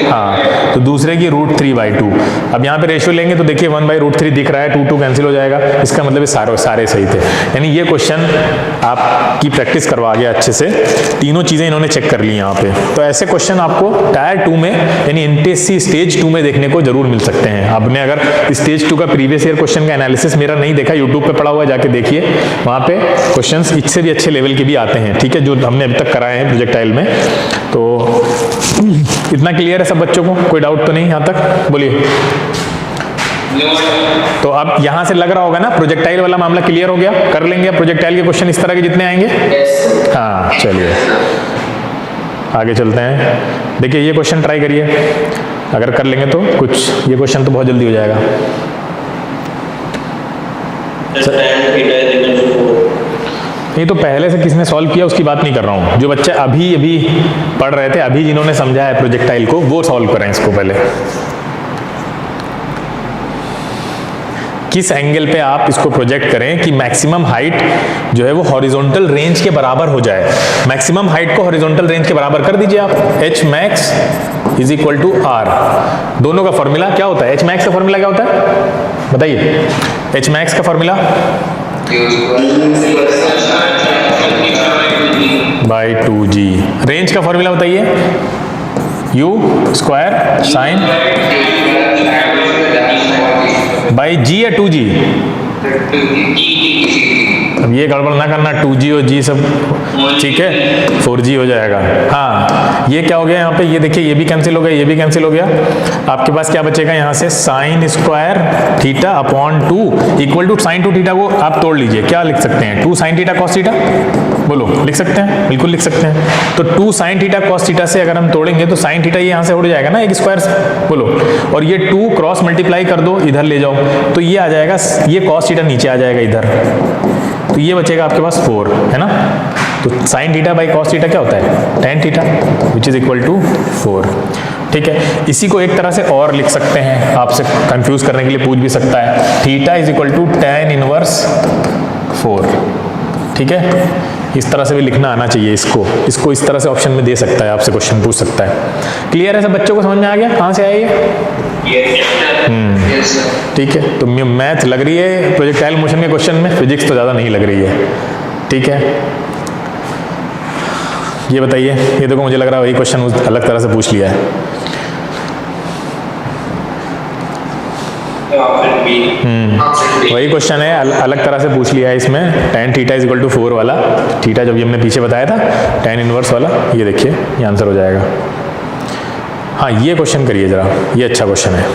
हाँ तो दूसरे की √3/2। अब यहाँ पे रेशियो लेंगे तो देखिए 1/√3 दिख रहा है, 2 कैंसिल हो जाएगा। इसका मतलब ये सारे सही थे। यानी ये क्वेश्चन आपकी प्रैक्टिस करवा गया अच्छे से, तीनों चीजें इन्होंने चेक कर ली यहाँ पे। तो ऐसे क्वेश्चन आपको टायर 2 में यानी NTSC स्टेज 2 में देखने को जरूर मिल सकते हैं। आपने अगर स्टेज 2 का प्रीवियस ईयर क्वेश्चन का एनालिसिस मेरा नहीं देखा, यूट्यूब पे पड़ा हुआ जाके देखिए, वहाँ पे क्वेश्चंस इससे भी अच्छे लेवल के भी आते हैं, ठीक है, जो हमने अभी तक कराए हैं प्रोजेक्टाइल में। तो इतना क्लियर है सब बच्चों को, कोई डाउट तो नहीं यहाँ तक, बोलिए। तो अब यहां से लग रहा होगा ना प्रोजेक्टाइल वाला मामला क्लियर हो गया, कर लेंगे प्रोजेक्टाइल के क्वेश्चन इस तरह के जितने आएंगे। हाँ चलिए आगे चलते हैं। देखिए ये क्वेश्चन ट्राई करिए, अगर कर लेंगे तो कुछ, ये क्वेश्चन तो बहुत जल्दी हो जाएगा। ये तो पहले से किसने सॉल्व किया उसकी बात नहीं कर रहा हूं, जो बच्चे अभी पढ़ रहे थे, अभी जिन्होंने समझा है प्रोजेक्टाइल को, वो सॉल्व करें इसको पहले। किस एंगल पे आप इसको प्रोजेक्ट करें कि मैक्सिमम हाइट जो है वो हॉरिजॉन्टल रेंज के बराबर हो जाए। मैक्सिमम हाइट को हॉरिजॉन्टल रेंज के बराबर कर दीजिए आप, Hmax = R। दोनों का फॉर्मूला क्या होता है, Hmax का फॉर्मूला क्या होता है बताइए, Hmax का फॉर्मूला /2g। रेंज का फॉर्मूला बताइए, U² sin /g या 2g। अब ये गड़बड़ ना करना, 2g और g सब ठीक है, 4g हो जाएगा। हाँ ये क्या हो गया यहाँ पे, ये देखिए ये भी कैंसिल हो गया, ये भी कैंसिल हो गया। आपके पास क्या बचेगा यहाँ से, sin² theta upon 2 = sin 2 theta को आप तोड़ लीजिए, क्या लिख सकते हैं, 2 sin थीटा cos थीटा, बोलो लिख सकते हैं, बिल्कुल लिख सकते हैं। तो 2 sin थीटा cos थीटा से अगर हम तोड़ेंगे तो sin थीटा ये यहाँ से उड़ जाएगा ना एक स्क्वायर से, बोलो, और ये 2 क्रॉस मल्टीप्लाई कर दो, इधर ले जाओ तो ये आ जाएगा, ये cos थीटा नीचे आ जाएगा इधर, तो ये बचेगा आपके पास 4 है ना। तो sin theta by cos theta क्या होता है, tan theta which is equal to 4। ठीक है, इसी को एक तरह से और लिख सकते हैं, आपसे कंफ्यूज करने के लिए पूछ भी सकता है, theta is equal to tan inverse 4। ठीक है, इस तरह से भी लिखना आना चाहिए इसको इस तरह से ऑप्शन में दे सकता है, आपसे क्वेश्चन पूछ सकता है। क्लियर है सब बच्चों को, समझ में आ गया कहाँ से आया ये? ठीक है, तो मैथ लग रही है प्रोजेक्टाइल मोशन के क्वेश्चन में, फिजिक्स तो ज़्यादा नहीं लग रही है। ठीक है, ये बताइए, ये देखो मुझे लग रहा है वही क्वेश्चन अलग तरह से पूछ लिया है। वही क्वेश्चन है, अलग तरह से पूछ लिया है इसमें, tan theta is equal to 4 वाला, थीटा जब हमने पीछे बताया था tan इनवर्स वाला, ये देखिए ये आंसर हो जाएगा। हाँ ये क्वेश्चन करिए जरा, ये अच्छा क्वेश्चन है।